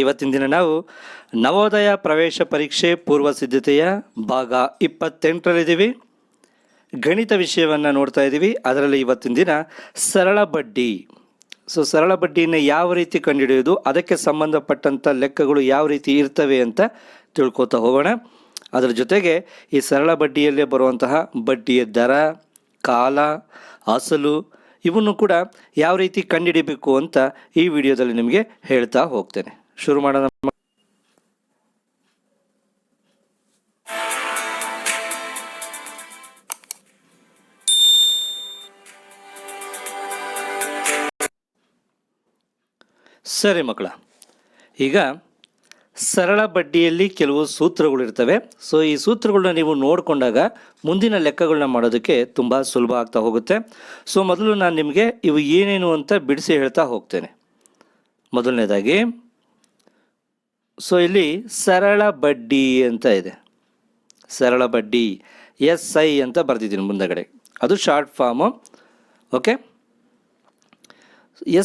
ಇವತ್ತಿನ ದಿನ ನಾವು ನವೋದಯ ಪ್ರವೇಶ ಪರೀಕ್ಷೆ ಪೂರ್ವ ಸಿದ್ಧತೆಯ ಭಾಗ 28ರಲ್ಲಿದ್ದೀವಿ. ಗಣಿತ ವಿಷಯವನ್ನು ನೋಡ್ತಾ ಇದ್ದೀವಿ. ಅದರಲ್ಲಿ ಇವತ್ತಿನ ದಿನ ಸರಳ ಬಡ್ಡಿ. ಸರಳ ಬಡ್ಡಿಯನ್ನು ಯಾವ ರೀತಿ ಕಂಡುಹಿಡಿಯೋದು, ಅದಕ್ಕೆ ಸಂಬಂಧಪಟ್ಟಂಥ ಲೆಕ್ಕಗಳು ಯಾವ ರೀತಿ ಇರ್ತವೆ ಅಂತ ತಿಳ್ಕೊತಾ ಹೋಗೋಣ. ಅದರ ಜೊತೆಗೆ ಈ ಸರಳ ಬಡ್ಡಿಯಲ್ಲೇ ಬರುವಂತಹ ಬಡ್ಡಿಯ ದರ, ಕಾಲ, ಅಸಲು ಇವನ್ನು ಕೂಡ ಯಾವ ರೀತಿ ಕಂಡುಹಿಡಿಬೇಕು ಅಂತ ಈ ವಿಡಿಯೋದಲ್ಲಿ ನಿಮಗೆ ಹೇಳ್ತಾ ಹೋಗ್ತೇನೆ. ಶುರು ಮಾಡೋಣ. ಸರಿ ಮಕ್ಕಳ, ಈಗ ಸರಳ ಬಡ್ಡಿಯಲ್ಲಿ ಕೆಲವು ಸೂತ್ರಗಳಿರ್ತವೆ. ಈ ಸೂತ್ರಗಳನ್ನ ನೀವು ನೋಡಿಕೊಂಡಾಗ ಮುಂದಿನ ಲೆಕ್ಕಗಳನ್ನ ಮಾಡೋದಕ್ಕೆ ತುಂಬ ಸುಲಭ ಆಗ್ತಾ ಹೋಗುತ್ತೆ. ಮೊದಲು ನಾನು ನಿಮಗೆ ಇವು ಏನೇನು ಅಂತ ಬಿಡಿಸಿ ಹೇಳ್ತಾ ಹೋಗ್ತೇನೆ. ಮೊದಲನೇದಾಗಿ ಇಲ್ಲಿ ಸರಳ ಬಡ್ಡಿ ಅಂತ ಇದೆ. ಸರಳ ಬಡ್ಡಿ SI ಅಂತ ಬರೆದಿದ್ದೀನಿ ಮುಂದಗಡೆ, ಅದು ಶಾರ್ಟ್ ಫಾರ್ಮು. ಓಕೆ,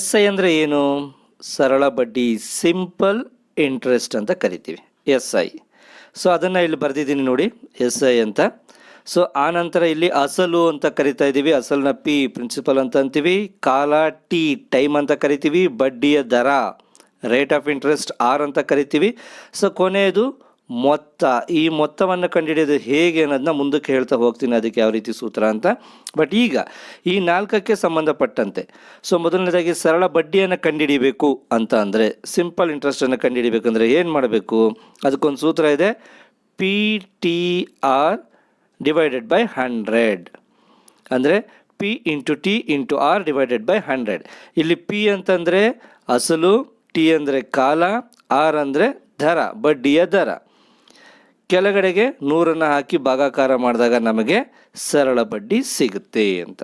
SI ಅಂದರೆ ಏನು? ಸರಳ ಬಡ್ಡಿ, ಸಿಂಪಲ್ ಇಂಟ್ರೆಸ್ಟ್ ಅಂತ ಕರಿತೀವಿ, SI. ಅದನ್ನು ಇಲ್ಲಿ ಬರೆದಿದ್ದೀನಿ ನೋಡಿ, SI ಅಂತ. ಆನಂತರ ಇಲ್ಲಿ ಅಸಲು ಅಂತ ಕರಿತಾ ಇದ್ದೀವಿ. ಅಸಲನ್ನ P, ಪ್ರಿನ್ಸಿಪಲ್ ಅಂತ ಅಂತೀವಿ. ಕಾಲ T, ಟೈಮ್ ಅಂತ ಕರಿತೀವಿ. ಬಡ್ಡಿಯ ದರ, ರೇಟ್ ಆಫ್ ಇಂಟ್ರೆಸ್ಟ್ R ಅಂತ ಕರಿತೀವಿ. ಕೊನೆಯದು ಮೊತ್ತ. ಈ ಮೊತ್ತವನ್ನು ಕಂಡುಹಿಡಿಯೋದು ಹೇಗೆ ಅನ್ನೋದನ್ನ ಮುಂದಕ್ಕೆ ಹೇಳ್ತಾ ಹೋಗ್ತೀನಿ, ಅದಕ್ಕೆ ಯಾವ ರೀತಿ ಸೂತ್ರ ಅಂತ. ಬಟ್ ಈಗ ಈ 4ಕ್ಕೆ ಸಂಬಂಧಪಟ್ಟಂತೆ ಮೊದಲನೇದಾಗಿ ಸರಳ ಬಡ್ಡಿಯನ್ನು ಕಂಡುಹಿಡಿಬೇಕು ಅಂತ ಅಂದರೆ, ಸಿಂಪಲ್ ಇಂಟ್ರೆಸ್ಟನ್ನು ಕಂಡುಹಿಡಿಬೇಕಂದ್ರೆ ಏನು ಮಾಡಬೇಕು? ಅದಕ್ಕೊಂದು ಸೂತ್ರ ಇದೆ, PTR ಡಿವೈಡೆಡ್ ಬೈ 100. ಅಂದರೆ P into T into R divided by 100. ಇಲ್ಲಿ P ಅಂತಂದರೆ ಅಸಲು, T ಅಂದರೆ ಕಾಲ, R ಅಂದರೆ ದರ, ಬಡ್ಡಿಯ ದರ. ಕೆಳಗಡೆಗೆ 100 ಹಾಕಿ ಭಾಗಾಕಾರ ಮಾಡಿದಾಗ ನಮಗೆ ಸರಳ ಬಡ್ಡಿ ಸಿಗುತ್ತೆ ಅಂತ.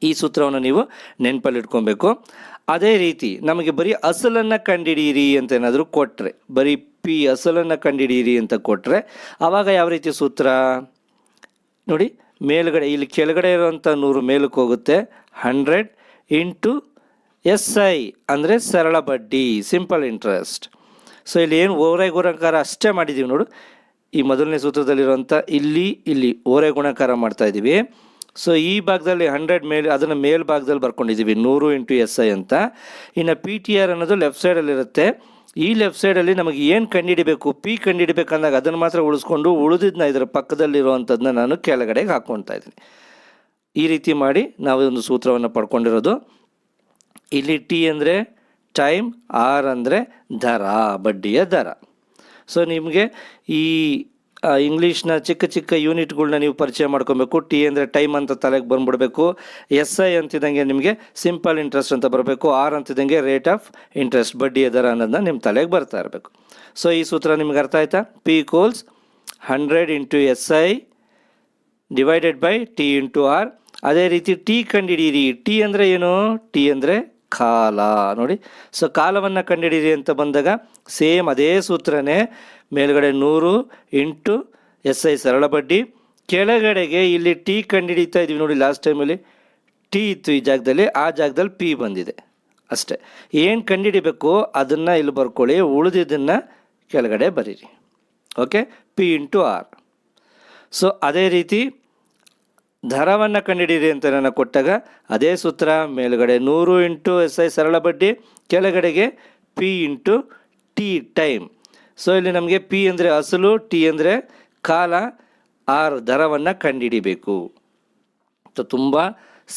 ಈ ಸೂತ್ರವನ್ನು ನೀವು ನೆನಪಲ್ಲಿ ಇಟ್ಕೊಬೇಕು. ಅದೇ ರೀತಿ ನಮಗೆ ಬರೀ ಅಸಲನ್ನು ಕಂಡುಹಿಡಿಯಿರಿ ಅಂತ ಏನಾದರೂ ಕೊಟ್ಟರೆ, ಬರೀ P ಅಸಲನ್ನು ಕಂಡುಹಿಡಿಯಿರಿ ಅಂತ ಕೊಟ್ಟರೆ ಆವಾಗ ಯಾವ ರೀತಿ ಸೂತ್ರ ನೋಡಿ, ಮೇಲ್ಗಡೆ ಇಲ್ಲಿ ಕೆಳಗಡೆ ಇರುವಂಥ 100 ಮೇಲಕ್ಕೆ ಹೋಗುತ್ತೆ. 100 ಇಂಟು SI ಅಂದರೆ ಸರಳ ಬಡ್ಡಿ, ಸಿಂಪಲ್ ಇಂಟ್ರೆಸ್ಟ್. ಇಲ್ಲಿ ಏನು ಓರೆ ಗುಣಾಕಾರ ಅಷ್ಟೇ ಮಾಡಿದ್ದೀವಿ ನೋಡು. ಈ ಮೊದಲನೇ ಸೂತ್ರದಲ್ಲಿರುವಂಥ ಇಲ್ಲಿ ಓರೆ ಗುಣಾಕಾರ ಮಾಡ್ತಾ ಇದ್ದೀವಿ. ಈ ಭಾಗದಲ್ಲಿ 100 ಮೇಲೆ, ಅದನ್ನು ಮೇಲ್ಭಾಗದಲ್ಲಿ ಬರ್ಕೊಂಡಿದ್ದೀವಿ 100 ಇಂಟು SI ಅಂತ. ಇನ್ನು PTR ಅನ್ನೋದು ಲೆಫ್ಟ್ ಸೈಡಲ್ಲಿರುತ್ತೆ. ಈ ಲೆಫ್ಟ್ ಸೈಡಲ್ಲಿ ನಮಗೆ ಏನು ಕಂಡುಹಿಡಿಬೇಕು, P ಕಂಡುಹಿಡಿಬೇಕಂದಾಗ ಅದನ್ನು ಮಾತ್ರ ಉಳಿಸ್ಕೊಂಡು ಉಳಿದಿದ್ದನ್ನ ಇದರ ಪಕ್ಕದಲ್ಲಿರುವಂಥದ್ದನ್ನ ನಾನು ಕೆಳಗಡೆಗೆ ಹಾಕ್ಕೊಳ್ತಾ ಇದ್ದೀನಿ. ಈ ರೀತಿ ಮಾಡಿ ನಾವು ಒಂದು ಸೂತ್ರವನ್ನು ಪಡ್ಕೊಂಡಿರೋದು. ಇಲ್ಲಿ T ಅಂದರೆ ಟೈಮ್, R ಅಂದರೆ ದರ, ಬಡ್ಡಿಯ ದರ. ನಿಮಗೆ ಈ ಇಂಗ್ಲೀಷ್ನ ಚಿಕ್ಕ ಚಿಕ್ಕ ಯೂನಿಟ್ಗಳನ್ನ ನೀವು ಪರಿಚಯ ಮಾಡ್ಕೊಬೇಕು. T ಅಂದರೆ ಟೈಮ್ ಅಂತ ತಲೆಗೆ ಬಂದ್ಬಿಡಬೇಕು. SI ಅಂತಿದ್ದಂಗೆ ನಿಮಗೆ ಸಿಂಪಲ್ ಇಂಟ್ರೆಸ್ಟ್ ಅಂತ ಬರಬೇಕು. R ಅಂತಿದ್ದಂಗೆ ರೇಟ್ ಆಫ್ ಇಂಟ್ರೆಸ್ಟ್, ಬಡ್ಡಿಯ ದರ ಅನ್ನೋದನ್ನ ನಿಮ್ಮ ತಲೆಗೆ ಬರ್ತಾ ಇರಬೇಕು. ಈ ಸೂತ್ರ ನಿಮ್ಗೆ ಅರ್ಥ ಆಯ್ತಾ? P = 100 into SI divided by T into R. ಅದೇ ರೀತಿ T ಕಂಡುಹಿಡಿಯಿರಿ. T ಅಂದರೆ ಏನು? T ಅಂದರೆ ಕಾಲ ನೋಡಿ. ಕಾಲವನ್ನು ಕಂಡುಹಿಡಿಯಿರಿ ಅಂತ ಬಂದಾಗ ಸೇಮ್ ಅದೇ ಸೂತ್ರನೇ, ಮೇಲ್ಗಡೆ 100 ಇಂಟು SI ಸರಳ ಬಡ್ಡಿ, ಕೆಳಗಡೆಗೆ ಇಲ್ಲಿ T ಕಂಡುಹಿಡಿತಾ ಇದ್ವಿ ನೋಡಿ. ಲಾಸ್ಟ್ ಟೈಮಲ್ಲಿ T ಇತ್ತು ಈ ಜಾಗದಲ್ಲಿ, ಆ ಜಾಗದಲ್ಲಿ P ಬಂದಿದೆ ಅಷ್ಟೇ. ಏನು ಕಂಡುಹಿಡಿಬೇಕು ಅದನ್ನು ಇಲ್ಲಿ ಬರ್ಕೊಳ್ಳಿ, ಉಳಿದಿದ್ದನ್ನು ಕೆಳಗಡೆ ಬರೀರಿ. Okay, P into R. ಅದೇ ರೀತಿ ದರವನ್ನು ಕಂಡುಹಿಡಿಯಿರಿ ಅಂತ ನಾನು ಕೊಟ್ಟಾಗ ಅದೇ ಸೂತ್ರ, ಮೇಲುಗಡೆ 100 ಇಂಟು SI ಸರಳ ಬಡ್ಡಿ, ಕೆಳಗಡೆಗೆ P ಇಂಟು T ಟೈಮ್. ಇಲ್ಲಿ ನಮಗೆ P ಅಂದರೆ ಅಸಲು, T ಅಂದರೆ ಕಾಲ, R ದರವನ್ನು ಕಂಡುಹಿಡಿಬೇಕು. ತುಂಬ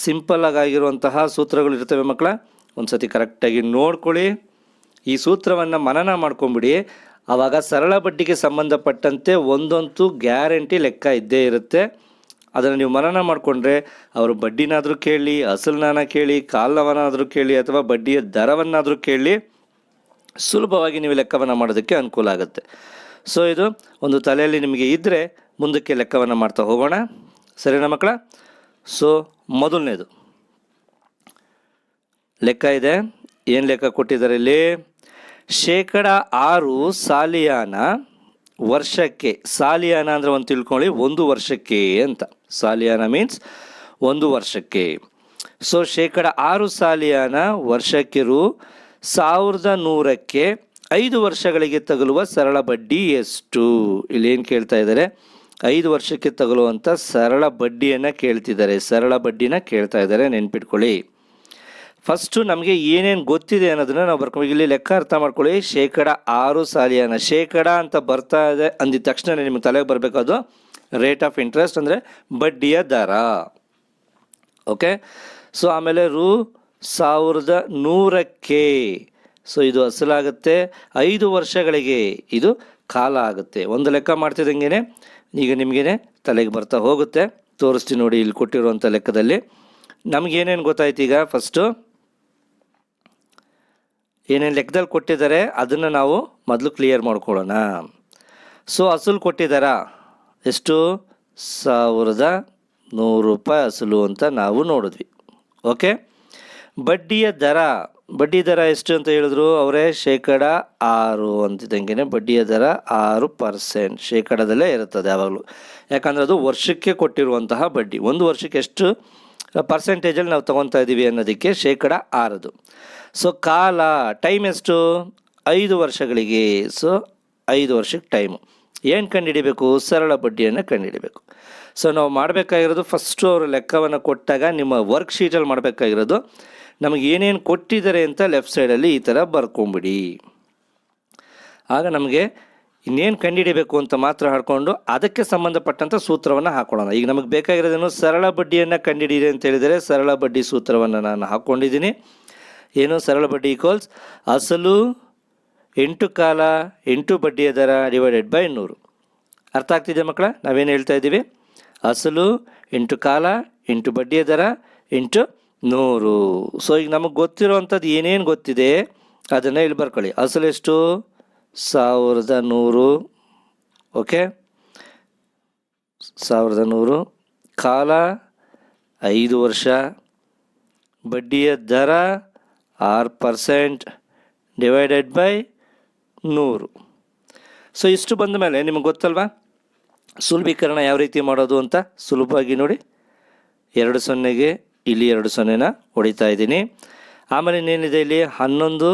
ಸಿಂಪಲ್ ಆಗಿರುವಂತಹ ಸೂತ್ರಗಳು ಇರ್ತವೆ ಮಕ್ಕಳ. ಒಂದು ಸತಿ ಕರೆಕ್ಟಾಗಿ ನೋಡ್ಕೊಳ್ಳಿ, ಈ ಸೂತ್ರವನ್ನು ಮನನ ಮಾಡ್ಕೊಂಬಿಡಿ. ಆವಾಗ ಸರಳ ಬಡ್ಡಿಗೆ ಸಂಬಂಧಪಟ್ಟಂತೆ ಒಂದಂತೂ ಗ್ಯಾರಂಟಿ ಲೆಕ್ಕ ಇದ್ದೇ ಇರುತ್ತೆ. ಅದನ್ನು ನೀವು ಮನನ ಮಾಡಿಕೊಂಡ್ರೆ ಅವರು ಬಡ್ಡಿನಾದರೂ ಕೇಳಿ, ಅಸಲನ್ನ ಕೇಳಿ, ಕಾಲವನ್ನಾದರೂ ಕೇಳಿ, ಅಥವಾ ಬಡ್ಡಿಯ ದರವನ್ನಾದರೂ ಕೇಳಿ, ಸುಲಭವಾಗಿ ನೀವು ಲೆಕ್ಕವನ್ನು ಮಾಡೋದಕ್ಕೆ ಅನುಕೂಲ ಆಗುತ್ತೆ. ಇದು ಒಂದು ತಲೆಯಲ್ಲಿ ನಿಮಗೆ ಇದ್ದರೆ ಮುಂದಕ್ಕೆ ಲೆಕ್ಕವನ್ನು ಮಾಡ್ತಾ ಹೋಗೋಣ. ಸರಿನಾ ಮಕ್ಕಳ? ಮೊದಲನೇದು ಲೆಕ್ಕ ಇದೆ. ಏನು ಲೆಕ್ಕ ಕೊಟ್ಟಿದ್ದಾರೆ ಇಲ್ಲಿ? 6% ಸಾಲಿಯಾನ ವರ್ಷಕ್ಕೆ. ಸಾಲಿಯಾನ ಅಂದರೆ ಒಂದು ತಿಳ್ಕೊಳ್ಳಿ, 1 ವರ್ಷಕ್ಕೆ ಅಂತ. ಸಾಲಿಯಾನ ಮೀನ್ಸ್ 1 ವರ್ಷಕ್ಕೆ. 6% ಸಾಲಿಯಾನ ವರ್ಷಕ್ಕೆ ರು 1100ಕ್ಕೆ 5 ವರ್ಷಗಳಿಗೆ ತಗುಲುವ ಸರಳ ಬಡ್ಡಿ ಎಷ್ಟು? ಇಲ್ಲಿ ಏನು ಕೇಳ್ತಾ ಇದ್ದಾರೆ, 5 ವರ್ಷಕ್ಕೆ ತಗುಲುವಂಥ ಸರಳ ಬಡ್ಡಿಯನ್ನು ಕೇಳ್ತಿದ್ದಾರೆ, ಸರಳ ಬಡ್ಡಿನ ಕೇಳ್ತಾ ಇದ್ದಾರೆ, ನೆನ್ಪಿಟ್ಕೊಳ್ಳಿ. ಫಸ್ಟು ನಮಗೆ ಏನೇನು ಗೊತ್ತಿದೆ ಅನ್ನೋದನ್ನು ನಾವು ಬರ್ಕೊಂಡು ಇಲ್ಲಿ ಲೆಕ್ಕ ಅರ್ಥ ಮಾಡ್ಕೊಳ್ಳಿ. 6% ಸಾಲಿಯಾನ, ಶೇಕಡ ಅಂತ ಬರ್ತಾ ಇದೆ ಅಂದಿದ ತಕ್ಷಣ ನಿಮಗೆ ತಲೆಗೆ ಬರಬೇಕದು ರೇಟ್ ಆಫ್ ಇಂಟ್ರೆಸ್ಟ್, ಅಂದರೆ ಬಡ್ಡಿಯ ದರ. ಓಕೆ, ಸೊ ಆಮೇಲೆ Rs. ಸೊ ಇದು ಅಸಲಾಗುತ್ತೆ, 5 ವರ್ಷಗಳಿಗೆ ಇದು ಕಾಲ ಆಗುತ್ತೆ. ಒಂದು ಲೆಕ್ಕ ಮಾಡ್ತಿದ್ದಂಗೆ ಈಗ ನಿಮಗೇನೆ ತಲೆಗೆ ಬರ್ತಾ ಹೋಗುತ್ತೆ. ತೋರಿಸ್ತೀನಿ ನೋಡಿ, ಇಲ್ಲಿ ಕೊಟ್ಟಿರುವಂಥ ಲೆಕ್ಕದಲ್ಲಿ ನಮಗೇನೇನು ಗೊತ್ತಾಯ್ತು. ಈಗ ಫಸ್ಟು ಏನೇನು ಲೆಕ್ಕದಲ್ಲಿ ಕೊಟ್ಟಿದ್ದಾರೆ ಅದನ್ನು ನಾವು ಮೊದಲು ಕ್ಲಿಯರ್ ಮಾಡ್ಕೊಳ್ಳೋಣ. ಸೊ ಅಸಲು ಕೊಟ್ಟಿದ್ದಾರ ಎಷ್ಟು? 1100 ಅಸಲು ಅಂತ ನಾವು ನೋಡಿದ್ವಿ. ಓಕೆ, ಬಡ್ಡಿಯ ದರ, ಬಡ್ಡಿ ದರ ಎಷ್ಟು ಅಂತ ಹೇಳಿದ್ರು ಅವರೇ? 6% ಅಂತಿದ್ದಂಗೆ ಬಡ್ಡಿಯ ದರ 6%, ಶೇಕಡದಲ್ಲೇ ಇರುತ್ತದೆ ಯಾವಾಗಲೂ. ಯಾಕಂದರೆ ಅದು ವರ್ಷಕ್ಕೆ ಕೊಟ್ಟಿರುವಂತಹ ಬಡ್ಡಿ. ಒಂದು ವರ್ಷಕ್ಕೆ ಎಷ್ಟು ಪರ್ಸೆಂಟೇಜಲ್ಲಿ ನಾವು ತೊಗೊತಾ ಇದ್ದೀವಿ ಅನ್ನೋದಕ್ಕೆ 6%. ಸೊ ಕಾಲ, ಟೈಮ್ ಎಷ್ಟು? 5 ವರ್ಷಗಳಿಗೆ. ಸೊ 5 ವರ್ಷಕ್ಕೆ ಟೈಮು. ಏನು ಕಂಡುಹಿಡಿಬೇಕು? ಸರಳ ಬಡ್ಡಿಯನ್ನು ಕಂಡುಹಿಡಿಬೇಕು. ಸೊ ನಾವು ಮಾಡಬೇಕಾಗಿರೋದು ಫಸ್ಟು ಅವರು ಲೆಕ್ಕವನ್ನು ಕೊಟ್ಟಾಗ ನಿಮ್ಮ ವರ್ಕ್ಶೀಟಲ್ಲಿ ಮಾಡಬೇಕಾಗಿರೋದು, ನಮಗೆ ಏನೇನು ಕೊಟ್ಟಿದ್ದಾರೆ ಅಂತ ಲೆಫ್ಟ್ ಸೈಡಲ್ಲಿ ಈ ಥರ ಬರ್ಕೊಂಬಿಡಿ. ಆಗ ನಮಗೆ ಇನ್ನೇನು ಕಂಡುಹಿಡಿಬೇಕು ಅಂತ ಮಾತ್ರ ಹಾಡ್ಕೊಂಡು ಅದಕ್ಕೆ ಸಂಬಂಧಪಟ್ಟಂಥ ಸೂತ್ರವನ್ನು ಹಾಕೊಳ್ಳೋಣ. ಈಗ ನಮಗೆ ಬೇಕಾಗಿರೋದೇನು? ಸರಳ ಬಡ್ಡಿಯನ್ನು ಕಂಡುಹಿಡಿಯಿರಿ ಅಂತ ಹೇಳಿದರೆ ಸರಳ ಬಡ್ಡಿ ಸೂತ್ರವನ್ನು ನಾನು ಹಾಕ್ಕೊಂಡಿದ್ದೀನಿ. ಏನು? ಸರಳ ಬಡ್ಡಿ ಈಕ್ವಲ್ಸ್ ಅಸಲು 8 ಕಾಲ 8 ಬಡ್ಡಿಯ ದರ ಡಿವೈಡೆಡ್ ಬೈ 100. ಅರ್ಥ ಆಗ್ತಿದೆ ಮಕ್ಕಳ? ನಾವೇನು ಹೇಳ್ತಾ ಇದ್ದೀವಿ? ಅಸಲು 8 ಕಾಲ 8 ಬಡ್ಡಿಯ ದರ ಇಂಟು 100. ಸೊ ಈಗ ನಮಗೆ ಗೊತ್ತಿರೋವಂಥದ್ದು ಏನೇನು ಗೊತ್ತಿದೆ ಅದನ್ನು ಇಲ್ಲಿ ಬರ್ಕೊಳ್ಳಿ. ಅಸಲು ಎಷ್ಟು? 1100. ಓಕೆ, 1100. ಕಾಲ 5 ವರ್ಷ, ಬಡ್ಡಿಯ ದರ 6% ಡಿವೈಡೆಡ್ ಬೈ 100. ಸೊ ಇಷ್ಟು ಬಂದ ಮೇಲೆ ನಿಮಗೆ ಗೊತ್ತಲ್ವಾ ಸುಲಭೀಕರಣ ಯಾವ ರೀತಿ ಮಾಡೋದು ಅಂತ? ಸುಲಭವಾಗಿ ನೋಡಿ, 2 0ಗೆ ಇಲ್ಲಿ 2 0ನ ಹೊಡಿತಾ ಇದ್ದೀನಿ. ಆಮೇಲೆ ಇನ್ನೇನಿದೆ ಇಲ್ಲಿ? 11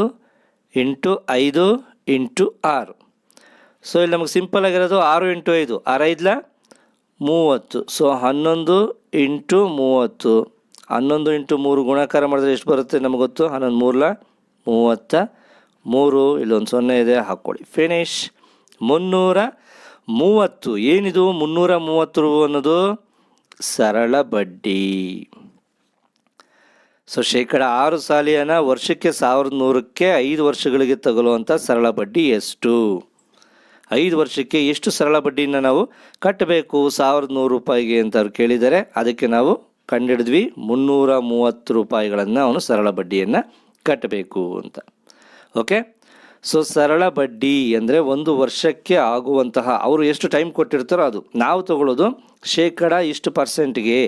× 5 × 6. ಸೊ ಇಲ್ಲಿ ನಮಗೆ ಸಿಂಪಲ್ ಆಗಿರೋದು 6 × 5, 6 5 30. ಸೊ 11 × 30, 11 × 3 ಗುಣಾಕಾರ ಮಾಡಿದ್ರೆ ಎಷ್ಟು ಬರುತ್ತೆ ನಮಗೆ ಗೊತ್ತು? 11 3 33. ಇಲ್ಲೊಂದು 0 ಇದೆ, ಹಾಕ್ಕೊಳ್ಳಿ. ಫಿನಿಶ್. 330. ಏನಿದು 330 ಅನ್ನೋದು? ಸರಳ ಬಡ್ಡಿ. ಸೊ 6% ಸಾಲಿಯಾನ ವರ್ಷಕ್ಕೆ 1100ಕ್ಕೆ 5 ವರ್ಷಗಳಿಗೆ ತಗುಲುವಂಥ ಸರಳ ಬಡ್ಡಿ ಎಷ್ಟು? 5 ವರ್ಷಕ್ಕೆ ಎಷ್ಟು ಸರಳ ಬಡ್ಡಿಯನ್ನು ನಾವು ಕಟ್ಟಬೇಕು 1100 ರೂಪಾಯಿಗೆ ಅಂತ ಅವ್ರು ಕೇಳಿದ್ದಾರೆ. ಅದಕ್ಕೆ ನಾವು ಕಂಡುಹಿಡಿದ್ವಿ 330 ರೂಪಾಯಿಗಳನ್ನು ಅವನು ಸರಳ ಬಡ್ಡಿಯನ್ನು ಕಟ್ಟಬೇಕು ಅಂತ. ಓಕೆ, ಸೊ ಸರಳ ಬಡ್ಡಿ ಅಂದರೆ 1 ವರ್ಷಕ್ಕೆ ಆಗುವಂತಹ, ಅವರು ಎಷ್ಟು ಟೈಮ್ ಕೊಟ್ಟಿರ್ತಾರೋ ಅದು. ನಾವು ತಗೊಳ್ಳೋದು ಶೇಕಡ ಇಷ್ಟು ಪರ್ಸೆಂಟ್ಗೆ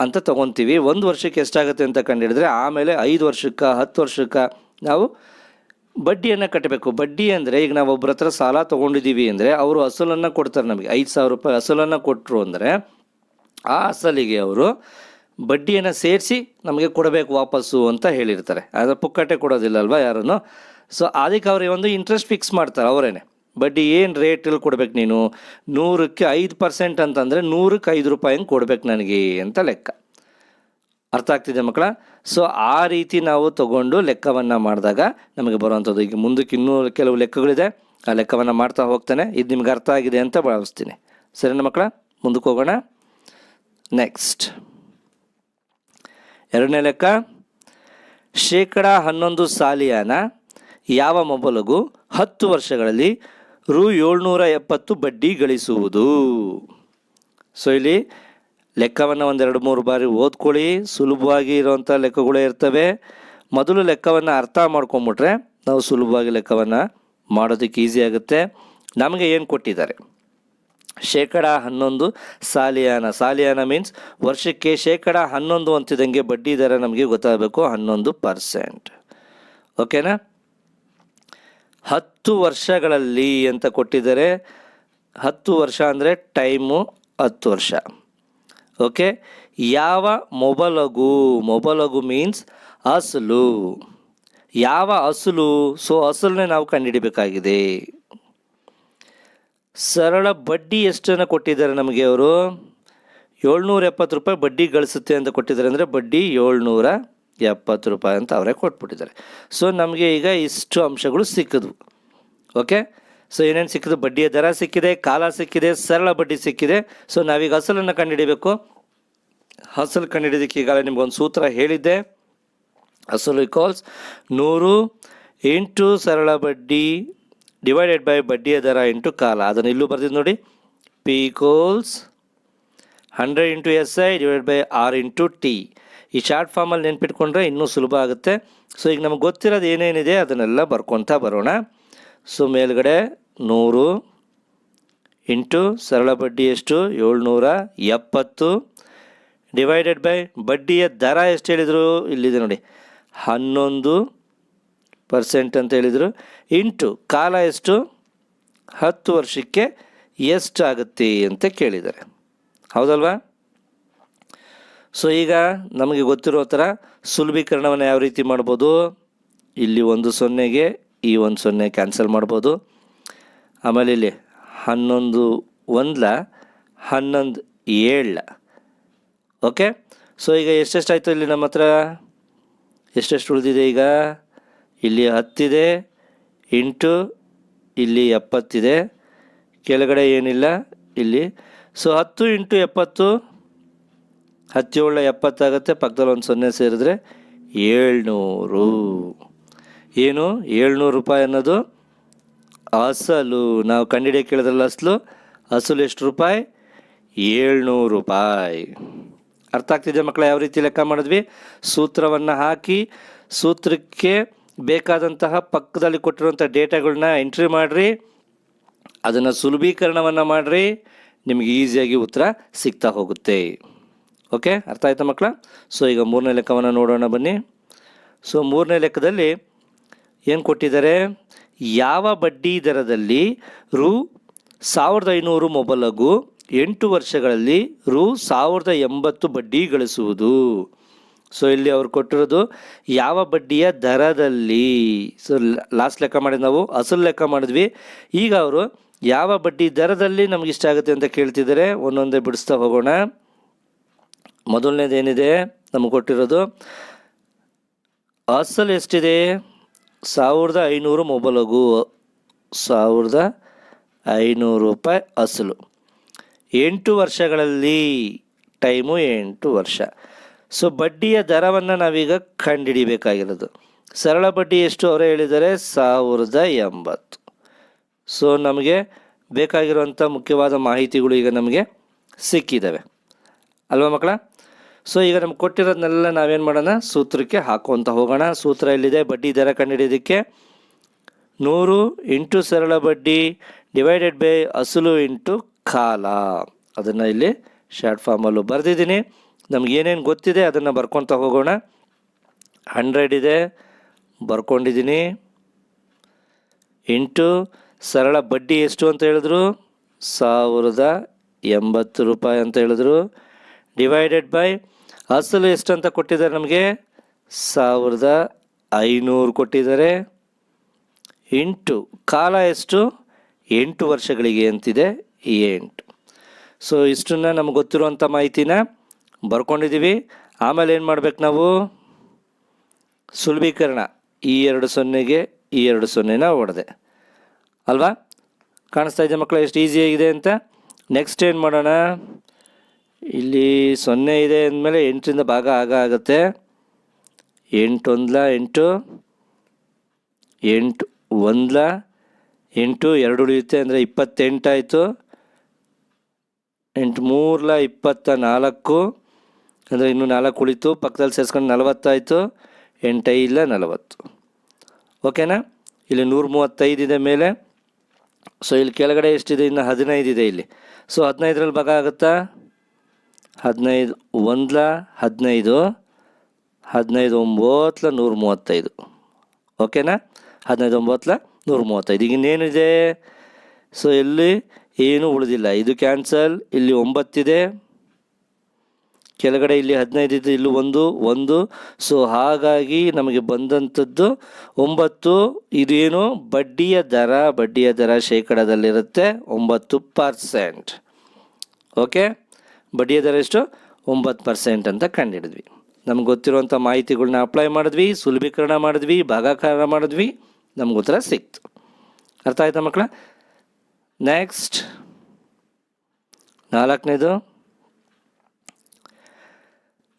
ಅಂತ ತೊಗೊತೀವಿ. 1 ವರ್ಷಕ್ಕೆ ಎಷ್ಟಾಗುತ್ತೆ ಅಂತ ಕಂಡುಹಿಡಿದ್ರೆ ಆಮೇಲೆ 5 ವರ್ಷಕ್ಕೆ 10 ವರ್ಷಕ್ಕೆ ನಾವು ಬಡ್ಡಿಯನ್ನು ಕಟ್ಟಬೇಕು. ಬಡ್ಡಿ ಅಂದರೆ ಈಗ ನಾವು ಒಬ್ಬರ ಹತ್ರ ಸಾಲ ತೊಗೊಂಡಿದ್ದೀವಿ ಅಂದರೆ ಅವರು ಅಸಲನ್ನು ಕೊಡ್ತಾರೆ ನಮಗೆ. 5000 ರೂಪಾಯಿ ಅಸಲನ್ನು ಕೊಟ್ಟರು ಅಂದರೆ ಆ ಅಸಲಿಗೆ ಅವರು ಬಡ್ಡಿಯನ್ನು ಸೇರಿಸಿ ನಮಗೆ ಕೊಡಬೇಕು ವಾಪಸ್ಸು ಅಂತ ಹೇಳಿರ್ತಾರೆ. ಅದು ಪುಕ್ಕಟ್ಟೆ ಕೊಡೋದಿಲ್ಲ ಅಲ್ವಾ ಯಾರನ್ನು. ಸೊ ಅದಕ್ಕೆ ಅವ್ರಿಗೆ ಒಂದು ಇಂಟ್ರೆಸ್ಟ್ ಫಿಕ್ಸ್ ಮಾಡ್ತಾರೆ ಅವರೇನೆ. ಬಡ್ಡಿ ಏನು ರೇಟಲ್ಲಿ ಕೊಡ್ಬೇಕು ನೀನು? 100ಕ್ಕೆ 5% ಅಂತಂದರೆ 100ಕ್ಕೆ 5 ರೂಪಾಯಿ ಹಂಗೆ ಕೊಡ್ಬೇಕು ನನಗೆ ಅಂತ ಲೆಕ್ಕ. ಅರ್ಥ ಆಗ್ತಿದೆ ಮಕ್ಕಳ? ಸೊ ಆ ರೀತಿ ನಾವು ತಗೊಂಡು ಲೆಕ್ಕವನ್ನು ಮಾಡಿದಾಗ ನಮಗೆ ಬರುವಂಥದ್ದು. ಈಗ ಮುಂದಕ್ಕೆ ಇನ್ನೂ ಕೆಲವು ಲೆಕ್ಕಗಳಿದೆ, ಆ ಲೆಕ್ಕವನ್ನು ಮಾಡ್ತಾ ಹೋಗ್ತಾನೆ. ಇದು ನಿಮ್ಗೆ ಅರ್ಥ ಆಗಿದೆ ಅಂತ ಭಾವಿಸ್ತೀನಿ. ಸರಿನಾ ಮಕ್ಕಳ? ಮುಂದಕ್ಕೆ ಹೋಗೋಣ. ನೆಕ್ಸ್ಟ್ 2ನೇ ಲೆಕ್ಕ. 11% ಸಾಲಿಯಾನ ಯಾವ ಮೊಬಲಗು 10 ವರ್ಷಗಳಲ್ಲಿ Rs. 770 ಬಡ್ಡಿ ಗಳಿಸುವುದು? ಸೊ ಇಲ್ಲಿ ಲೆಕ್ಕವನ್ನು 1-2-3 ಬಾರಿ ಓದ್ಕೊಳ್ಳಿ. ಸುಲಭವಾಗಿ ಇರೋವಂಥ ಲೆಕ್ಕಗಳೇ ಇರ್ತವೆ. ಮೊದಲು ಲೆಕ್ಕವನ್ನು ಅರ್ಥ ಮಾಡ್ಕೊಂಬಿಟ್ರೆ ನಾವು ಸುಲಭವಾಗಿ ಲೆಕ್ಕವನ್ನು ಮಾಡೋದಕ್ಕೆ ಈಸಿ ಆಗುತ್ತೆ. ನಮಗೆ ಏನು ಕೊಟ್ಟಿದ್ದಾರೆ? 11% ಸಾಲಿಯಾನ. ಸಾಲಿಯಾನ ಮೀನ್ಸ್ ವರ್ಷಕ್ಕೆ 11% ಅಂತಿದ್ದಂಗೆ ಬಡ್ಡಿ ದರ ನಮಗೆ ಗೊತ್ತಾಗಬೇಕು, 11%. ಓಕೆನಾ? 10 ವರ್ಷಗಳಲ್ಲಿ ಅಂತ ಕೊಟ್ಟಿದ್ದಾರೆ. 10 ವರ್ಷ ಅಂದರೆ ಟೈಮು 10 ವರ್ಷ. ಓಕೆ, ಯಾವ ಮೊಬಲಗು? ಮೊಬಲಗು ಮೀನ್ಸ್ ಅಸಲು. ಯಾವ ಅಸಲು, ಸೊ ಅಸಲನ್ನೇ ನಾವು ಕಂಡುಹಿಡಿಬೇಕಾಗಿದೆ. ಸರಳ ಬಡ್ಡಿ ಎಷ್ಟನ್ನು ಕೊಟ್ಟಿದ್ದಾರೆ ನಮಗೆ ಅವರು? 770 ರೂಪಾಯಿ ಬಡ್ಡಿ ಗಳಿಸುತ್ತೆ ಅಂತ ಕೊಟ್ಟಿದ್ದಾರೆ. ಅಂದರೆ ಬಡ್ಡಿ 770 ರೂಪಾಯಿ ಅಂತ ಅವರೇ ಕೊಟ್ಬಿಟ್ಟಿದ್ದಾರೆ. ಸೊ ನಮಗೆ ಈಗ ಇಷ್ಟು ಅಂಶಗಳು ಸಿಕ್ಕಿದ್ವು. ಓಕೆ, ಸೊ ಏನೇನು ಸಿಕ್ಕಿದ್ದು? ಬಡ್ಡಿಯ ದರ ಸಿಕ್ಕಿದೆ, ಕಾಲ ಸಿಕ್ಕಿದೆ, ಸರಳ ಬಡ್ಡಿ ಸಿಕ್ಕಿದೆ. ಸೊ ನಾವೀಗ ಅಸಲನ್ನು ಕಂಡುಹಿಡಿಬೇಕು. ಅಸಲು ಕಂಡುಹಿಡಿಯೋದಕ್ಕೆ ಈಗಾಗಲೇ ನಿಮ್ಗೊಂದು ಸೂತ್ರ ಹೇಳಿದ್ದೆ. ಅಸಲು ಈಕ್ವಲ್ಸ್ 100 ಇಂಟು ಸರಳ ಬಡ್ಡಿ ಡಿವೈಡೆಡ್ ಬೈ ಬಡ್ಡಿಯ ದರ ಇಂಟು ಕಾಲ. ಅದನ್ನು ಇಲ್ಲೂ ಬರ್ದಿದ್ದು ನೋಡಿ. P equals 100 into S I divide by R into T. ಈ ಶಾರ್ಟ್ ಫಾರ್ಮಲ್ಲಿ ನೆನ್ಪಿಟ್ಕೊಂಡ್ರೆ ಇನ್ನೂ ಸುಲಭ ಆಗುತ್ತೆ. ಸೊ ಈಗ ನಮಗೆ ಗೊತ್ತಿರೋದು ಏನೇನಿದೆ ಅದನ್ನೆಲ್ಲ ಬರ್ಕೊತಾ ಬರೋಣ. ಸೊ ಮೇಲ್ಗಡೆ 100 ಇಂಟು ಸರಳ ಬಡ್ಡಿ ಎಷ್ಟು? 770 ಡಿವೈಡೆಡ್ ಬೈ ಬಡ್ಡಿಯ ದರ ಎಷ್ಟು ಹೇಳಿದರು? ಇಲ್ಲಿದೆ ನೋಡಿ, 11% ಅಂತ ಹೇಳಿದರು. ಇಂಟು ಕಾಲ ಎಷ್ಟು? 10 ವರ್ಷಕ್ಕೆ ಎಷ್ಟಾಗುತ್ತೆ ಅಂತ ಕೇಳಿದ್ದಾರೆ. ಹೌದಲ್ವಾ? ಸೊ ಈಗ ನಮಗೆ ಗೊತ್ತಿರೋ ಥರ ಸುಲಭೀಕರಣವನ್ನು ಯಾವ ರೀತಿ ಮಾಡ್ಬೋದು? ಇಲ್ಲಿ 1 0ಗೆ ಈ 1 0 ಕ್ಯಾನ್ಸಲ್ ಮಾಡ್ಬೋದು. ಆಮೇಲೆ ಇಲ್ಲಿ 11 1 11 7. ಓಕೆ, ಸೊ ಈಗ ಎಷ್ಟೆಷ್ಟಾಯಿತು ಇಲ್ಲಿ ನಮ್ಮ ಹತ್ರ? ಎಷ್ಟೆಷ್ಟು ಉಳಿದಿದೆ ಈಗ? ಇಲ್ಲಿ 10 ಇದೆ, ಇಂಟು ಇಲ್ಲಿ 70 ಇದೆ, ಕೆಳಗಡೆ ಏನಿಲ್ಲ ಇಲ್ಲಿ. ಸೊ 10 ಇಂಟು 70, 10 7 70 ಆಗುತ್ತೆ. ಪಕ್ಕದಲ್ಲಿ 1 0 ಸೇರಿದ್ರೆ 700. ಏನು? 700 ರೂಪಾಯಿ ಅನ್ನೋದು ಅಸಲು. ನಾವು ಕಂಡುಹಿಡಿಯೋಕೆ ಕೇಳಿದ್ರಲ್ಲ ಅಸಲು. ಅಸಲು ಎಷ್ಟು ರೂಪಾಯಿ? 700 ರೂಪಾಯಿ. ಅರ್ಥ ಆಗ್ತಿದೆ ಮಕ್ಕಳ? ಯಾವ ರೀತಿ ಲೆಕ್ಕ ಮಾಡಿದ್ವಿ? ಸೂತ್ರವನ್ನು ಹಾಕಿ ಸೂತ್ರಕ್ಕೆ ಬೇಕಾದಂತಹ ಪಕ್ಕದಲ್ಲಿ ಕೊಟ್ಟಿರುವಂಥ ಡೇಟಾಗಳನ್ನ ಎಂಟ್ರಿ ಮಾಡಿರಿ, ಅದನ್ನು ಸುಲಭೀಕರಣವನ್ನು ಮಾಡಿರಿ, ನಿಮಗೆ ಈಸಿಯಾಗಿ ಉತ್ತರ ಸಿಗ್ತಾ ಹೋಗುತ್ತೆ. ಓಕೆ, ಅರ್ಥ ಆಯ್ತಾ ಮಕ್ಕಳ? ಸೊ ಈಗ 3ನೇ ಲೆಕ್ಕವನ್ನು ನೋಡೋಣ ಬನ್ನಿ. ಸೊ 3ನೇ ಲೆಕ್ಕದಲ್ಲಿ ಏನು ಕೊಟ್ಟಿದ್ದಾರೆ? ಯಾವ ಬಡ್ಡಿ ದರದಲ್ಲಿ ರು 1500 ಮೊಬಲಗು 8 ವರ್ಷಗಳಲ್ಲಿ ರು 1080 ಬಡ್ಡಿ ಗಳಿಸುವುದು. ಸೊ ಇಲ್ಲಿ ಅವ್ರು ಕೊಟ್ಟಿರೋದು ಯಾವ ಬಡ್ಡಿಯ ದರದಲ್ಲಿ. ಸೊ ಲಾಸ್ಟ್ ಲೆಕ್ಕ ಮಾಡಿದ್ದು ನಾವು ಅಸಲು ಲೆಕ್ಕ ಮಾಡಿದ್ವಿ. ಈಗ ಅವರು ಯಾವ ಬಡ್ಡಿ ದರದಲ್ಲಿ ನಮ್ಗೆ ಇಷ್ಟ ಆಗುತ್ತೆ ಅಂತ ಕೇಳ್ತಿದ್ದಾರೆ. ಒಂದೊಂದೇ ಬಿಡಿಸ್ತಾ ಹೋಗೋಣ. ಮೊದಲನೇದೇನಿದೆ ನಮಗೆ ಕೊಟ್ಟಿರೋದು? ಅಸಲು ಎಷ್ಟಿದೆ? 1500 ಮೊಬಲಗು, 1500 ರೂಪಾಯಿ ಅಸಲು. 8 ವರ್ಷಗಳಲ್ಲಿ, ಟೈಮು 8 ವರ್ಷ. ಸೊ ಬಡ್ಡಿಯ ದರವನ್ನು ನಾವೀಗ ಕಂಡುಹಿಡಿಬೇಕಾಗಿರೋದು. ಸರಳ ಬಡ್ಡಿ ಎಷ್ಟು ಅವರೇ ಹೇಳಿದ್ದಾರೆ? 1080. ಸೊ ನಮಗೆ ಬೇಕಾಗಿರುವಂಥ ಮುಖ್ಯವಾದ ಮಾಹಿತಿಗಳು ಈಗ ನಮಗೆ ಸಿಕ್ಕಿದ್ದಾವೆ ಅಲ್ವಾ ಮಕ್ಕಳ? ಸೊ ಈಗ ನಮ್ಗೆ ಕೊಟ್ಟಿರೋದನ್ನೆಲ್ಲ ನಾವೇನು ಮಾಡೋಣ? ಸೂತ್ರಕ್ಕೆ ಹಾಕುವಂತ ಹೋಗೋಣ. ಸೂತ್ರ ಎಲ್ಲಿದೆ? ಬಡ್ಡಿ ದರ ಕಂಡುಹಿಡಿಯೋದಕ್ಕೆ 100 ಇಂಟು ಸರಳ ಬಡ್ಡಿ ಡಿವೈಡೆಡ್ ಬೈ ಅಸಲು ಇಂಟು ಕಾಲ. ಅದನ್ನು ಇಲ್ಲಿ ಶಾರ್ಟ್ ಫಾರ್ಮಲ್ಲೂ ಬರೆದಿದ್ದೀನಿ. ನಮ್ಗೆ ಏನೇನು ಗೊತ್ತಿದೆ ಅದನ್ನು ಬರ್ಕೊತ ಹೋಗೋಣ. 100 ಇದೆ, ಬರ್ಕೊಂಡಿದ್ದೀನಿ. ಇಂಟು ಸರಳ ಬಡ್ಡಿ ಎಷ್ಟು ಅಂತ ಹೇಳಿದ್ರು? 1080 ರೂಪಾಯಿ ಅಂತ ಹೇಳಿದ್ರು. ಡಿವೈಡೆಡ್ ಬೈ ಅಸಲು ಎಷ್ಟು ಅಂತ ಕೊಟ್ಟಿದ್ದಾರೆ ನಮಗೆ? 1500 ಕೊಟ್ಟಿದ್ದಾರೆ. ಇಂಟು ಕಾಲ ಎಷ್ಟು? 8 ವರ್ಷಗಳಿಗೆ ಅಂತಿದೆ, 8. ಸೊ ಇಷ್ಟನ್ನು ನಮ್ಗೆ ಗೊತ್ತಿರುವಂಥ ಮಾಹಿತಿನ ಬರ್ಕೊಂಡಿದ್ದೀವಿ. ಆಮೇಲೆ ಏನು ಮಾಡ್ಬೇಕು ನಾವು? ಸುಲಭೀಕರಣ. ಈ 2 0ಗೆ ಈ 2 0ನ ಹೊಡೆದೆ ಅಲ್ವಾ? ಕಾಣಿಸ್ತಾ ಇದೆ ಮಕ್ಕಳು ಎಷ್ಟು ಈಸಿಯಾಗಿದೆ ಅಂತ? ನೆಕ್ಸ್ಟ್ ಏನು ಮಾಡೋಣ? ಇಲ್ಲಿ 0 ಇದೆ ಅಂದಮೇಲೆ 8ರಿಂದ ಭಾಗ ಆಗುತ್ತೆ. 8 1 8, 8 1 8, 2 ಉಳಿಯುತ್ತೆ ಅಂದರೆ 28 ಆಯಿತು. 8 3 24 ಅಂದರೆ ಇನ್ನೂ 4 ಉಳಿತು. ಪಕ್ಕದಲ್ಲಿ ಸೇರಿಸ್ಕೊಂಡು 40 ಆಯಿತು. 8 5 40. ಓಕೆನಾ? ಇಲ್ಲಿ 135 ಇದೆ ಮೇಲೆ. ಸೊ ಇಲ್ಲಿ ಕೆಳಗಡೆ ಎಷ್ಟಿದೆ? ಇನ್ನು 15 ಇದೆ ಇಲ್ಲಿ. ಸೊ 15ರಲ್ಲಿ ಭಾಗ ಆಗುತ್ತಾ? 15 1 15, 15 9 135. ಓಕೆನಾ? 15 9 135. ಈಗ ಇನ್ನೇನಿದೆ? ಸೊ ಇಲ್ಲಿ ಏನು ಉಳಿದಿಲ್ಲ, ಇದು ಕ್ಯಾನ್ಸಲ್. ಇಲ್ಲಿ 9 ಇದೆ, ಕೆಳಗಡೆ ಇಲ್ಲಿ 15 ಇದ್ದು ಇಲ್ಲೂ ಒಂದು. ಸೊ ಹಾಗಾಗಿ ನಮಗೆ ಬಂದಂಥದ್ದು 9. ಇದೇನು ಬಡ್ಡಿಯ ದರ ಶೇಕಡದಲ್ಲಿರುತ್ತೆ 9%. ಓಕೆ, ಬಡ್ಡಿಯ ದರ ಎಷ್ಟು 9% ಅಂತ ಕಂಡುಹಿಡಿದ್ವಿ. ನಮ್ಗೆ ಗೊತ್ತಿರುವಂಥ ಮಾಹಿತಿಗಳನ್ನ ಅಪ್ಲೈ ಮಾಡಿದ್ವಿ, ಸುಲಭೀಕರಣ ಮಾಡಿದ್ವಿ, ಭಾಗಾಕಾರ ಮಾಡಿದ್ವಿ, ನಮ್ಗೆ ಉತ್ತರ ಸಿಕ್ತು. ಅರ್ಥ ಆಯ್ತಾ ಮಕ್ಕಳ? ನೆಕ್ಸ್ಟ್ 4ನೇದು,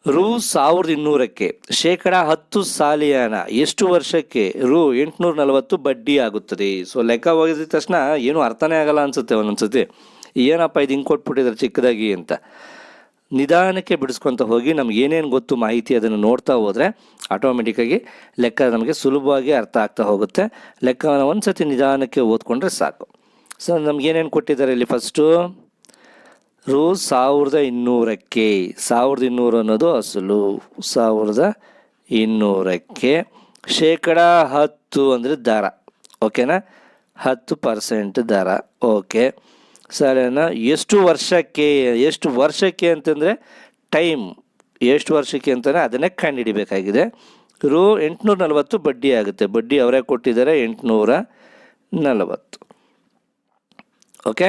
ರು 1200ಕ್ಕೆ ಶೇಕಡ 10 ಸಾಲಿಯಾನ ಎಷ್ಟು ವರ್ಷಕ್ಕೆ ರು 840 ಬಡ್ಡಿ ಆಗುತ್ತದೆ? ಸೊ ಲೆಕ್ಕ ಹೋಗಿದ ತಕ್ಷಣ ಏನು ಅರ್ಥನೇ ಆಗಲ್ಲ ಅನಿಸುತ್ತೆ ಒಂದೊಂದ್ಸತಿ, ಏನಪ್ಪ ಇದು ಹಿಂಗೆ ಕೊಟ್ಬಿಟ್ಟಿದ್ದಾರೆ ಚಿಕ್ಕದಾಗಿ ಅಂತ. ನಿಧಾನಕ್ಕೆ ಬಿಡಿಸ್ಕೊತ ಹೋಗಿ ನಮ್ಗೆ ಏನೇನು ಗೊತ್ತು ಮಾಹಿತಿ ಅದನ್ನು ನೋಡ್ತಾ ಹೋದರೆ ಆಟೋಮೆಟಿಕ್ಕಾಗಿ ಲೆಕ್ಕ ನಮಗೆ ಸುಲಭವಾಗಿ ಅರ್ಥ ಆಗ್ತಾ ಹೋಗುತ್ತೆ. ಲೆಕ್ಕವನ್ನು ಒಂದು ಸತಿ ನಿಧಾನಕ್ಕೆ ಓದ್ಕೊಂಡ್ರೆ ಸಾಕು. ಸೊ ನಮಗೇನೇನು ಕೊಟ್ಟಿದ್ದಾರೆ ಇಲ್ಲಿ, ಫಸ್ಟು ರು 1200ಕ್ಕೆ 1200 ಅನ್ನೋದು ಅಸಲು, 1200ಕ್ಕೆ ಶೇಕಡ 10 ಅಂದರೆ ದರ. ಓಕೆನಾ, 10% ದರ. ಓಕೆ, ಸರಿನಾ? ಎಷ್ಟು ವರ್ಷಕ್ಕೆ ಅಂತಂದರೆ ಟೈಮ್ ಎಷ್ಟು ವರ್ಷಕ್ಕೆ ಅಂತಲೇ ಅದನ್ನೇ ಕಂಡುಹಿಡಿಬೇಕಾಗಿದೆ. ರು 840 ಬಡ್ಡಿ ಆಗುತ್ತೆ. ಬಡ್ಡಿ ಅವರೇ ಕೊಟ್ಟಿದ್ದಾರೆ 840. ಓಕೆ,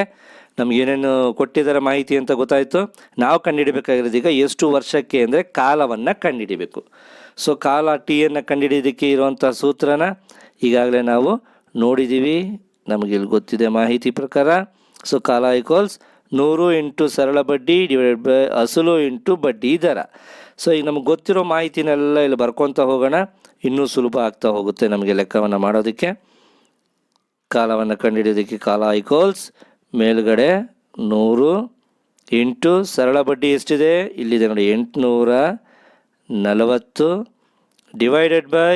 ನಮಗೇನೇನು ಕೊಟ್ಟಿದ್ದಾರೆ ಮಾಹಿತಿ ಅಂತ ಗೊತ್ತಾಯಿತು. ನಾವು ಕಂಡುಹಿಡಬೇಕಾಗಿರೋದು ಈಗ ಎಷ್ಟು ವರ್ಷಕ್ಕೆ ಅಂದರೆ ಕಾಲವನ್ನು ಕಂಡುಹಿಡಿಬೇಕು. ಸೊ ಕಾಲ ಟಿಯನ್ನು ಕಂಡುಹಿಡಿಯೋದಕ್ಕೆ ಇರುವಂಥ ಸೂತ್ರನ ಈಗಾಗಲೇ ನಾವು ನೋಡಿದ್ದೀವಿ, ನಮಗಿಲ್ಲಿ ಗೊತ್ತಿದೆ ಮಾಹಿತಿ ಪ್ರಕಾರ. ಸೊ ಕಾಲ ಈಕ್ವಲ್ಸ್ 100 ಇಂಟು ಸರಳ ಬಡ್ಡಿ ಡಿವೈಡೆಡ್ ಬೈ ಅಸಲು ಇಂಟು ಬಡ್ಡಿ ದರ. ಸೊ ಈಗ ನಮಗೆ ಗೊತ್ತಿರೋ ಮಾಹಿತಿನೆಲ್ಲ ಇಲ್ಲಿ ಬರ್ಕೊತ ಹೋಗೋಣ, ಇನ್ನೂ ಸುಲಭ ಆಗ್ತಾ ಹೋಗುತ್ತೆ ನಮಗೆ ಲೆಕ್ಕವನ್ನು ಮಾಡೋದಕ್ಕೆ. ಕಾಲವನ್ನು ಕಂಡುಹಿಡಿಯೋದಕ್ಕೆ ಕಾಲ ಈಕ್ವಲ್ಸ್ ಮೇಲುಗಡೆ 100 ಇಂಟು ಸರಳ ಬಡ್ಡಿ ಎಷ್ಟಿದೆ ಇಲ್ಲಿದೆ ನೋಡಿ 840 ಡಿವೈಡೆಡ್ ಬೈ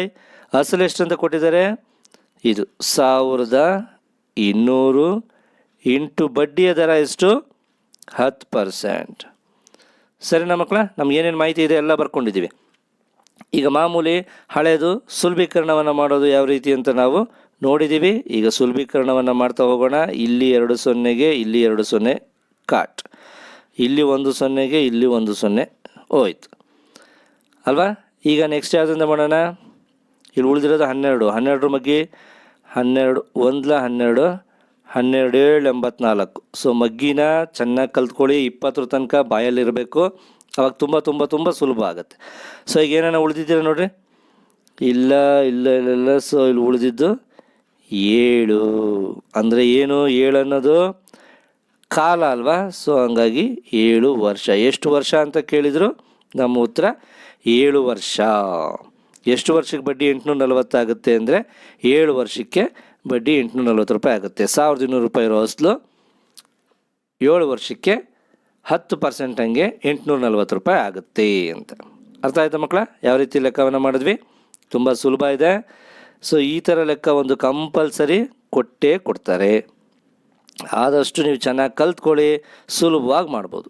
ಅಸಲು ಎಷ್ಟು ಅಂತ ಕೊಟ್ಟಿದ್ದಾರೆ, ಇದು 1200 ಇಂಟು ಬಡ್ಡಿಯ ದರ ಎಷ್ಟು 10%. ಸರಿನಾ ಮಕ್ಕಳ? ನಮಗೇನೇನು ಮಾಹಿತಿ ಇದೆ ಎಲ್ಲ ಬರ್ಕೊಂಡಿದ್ದೀವಿ. ಈಗ ಮಾಮೂಲಿ ಹಳೆಯದು ಸುಲಭೀಕರಣವನ್ನು ಮಾಡೋದು ಯಾವ ರೀತಿ ಅಂತ ನಾವು ನೋಡಿದ್ದೀವಿ. ಈಗ ಸುಲಭೀಕರಣವನ್ನು ಮಾಡ್ತಾ ಹೋಗೋಣ. ಇಲ್ಲಿ 2 0ಗೆ ಇಲ್ಲಿ 2 0 ಕಾಟ್, ಇಲ್ಲಿ 1 0ಗೆ ಇಲ್ಲಿ 1 0 ಹೋಯ್ತು ಅಲ್ವಾ? ಈಗ ನೆಕ್ಸ್ಟ್ ಯಾವುದರಿಂದ ಮಾಡೋಣ, ಇಲ್ಲಿ ಉಳಿದಿರೋದು 12 ಮಗ್ಗಿ 12 1 12 12 7 84. ಸೊ ಮಗ್ಗಿನ ಚೆನ್ನಾಗಿ ಕಲ್ತ್ಕೊಳ್ಳಿ, 20 ತನಕ ಬಾಯಲ್ಲಿರಬೇಕು, ಅವಾಗ ತುಂಬ ತುಂಬ ತುಂಬ ಸುಲಭ ಆಗುತ್ತೆ. ಸೊ ಈಗ ಏನೇನೋ ಉಳಿದಿದ್ದೀರ ನೋಡ್ರಿ, ಇಲ್ಲ. ಸೊ ಇಲ್ಲಿ ಉಳಿದಿದ್ದು 7 ಅಂದರೆ ಏನು, 7 ಅನ್ನೋದು ಕಾಲ ಅಲ್ವಾ? ಸೊ ಹಂಗಾಗಿ 7 ವರ್ಷ. ಎಷ್ಟು ವರ್ಷ ಅಂತ ಕೇಳಿದರು, ನಮ್ಮ ಉತ್ತರ 7 ವರ್ಷ. ಎಷ್ಟು ವರ್ಷಕ್ಕೆ ಬಡ್ಡಿ 840 ಆಗುತ್ತೆ ಅಂದರೆ 7 ವರ್ಷಕ್ಕೆ ಬಡ್ಡಿ 840 ರೂಪಾಯಿ ಆಗುತ್ತೆ. 1200 ರೂಪಾಯಿ ಇರೋ ಅಸಲು 7 ವರ್ಷಕ್ಕೆ 10% ಹಂಗೆ 840 ರೂಪಾಯಿ ಆಗುತ್ತೆ ಅಂತ. ಅರ್ಥ ಆಯ್ತಾ ಮಕ್ಕಳ? ಯಾವ ರೀತಿ ಲೆಕ್ಕವನ್ನು ಮಾಡಿದ್ವಿ? ತುಂಬ ಸುಲಭ ಇದೆ. ಸೊ ಈ ಥರ ಲೆಕ್ಕ ಒಂದು ಕಂಪಲ್ಸರಿ ಕೊಟ್ಟೇ ಕೊಡ್ತಾರೆ. ಆದಷ್ಟು ನೀವು ಚೆನ್ನಾಗಿ ಕಲ್ತ್ಕೊಳ್ಳಿ, ಸುಲಭವಾಗಿ ಮಾಡ್ಬೋದು.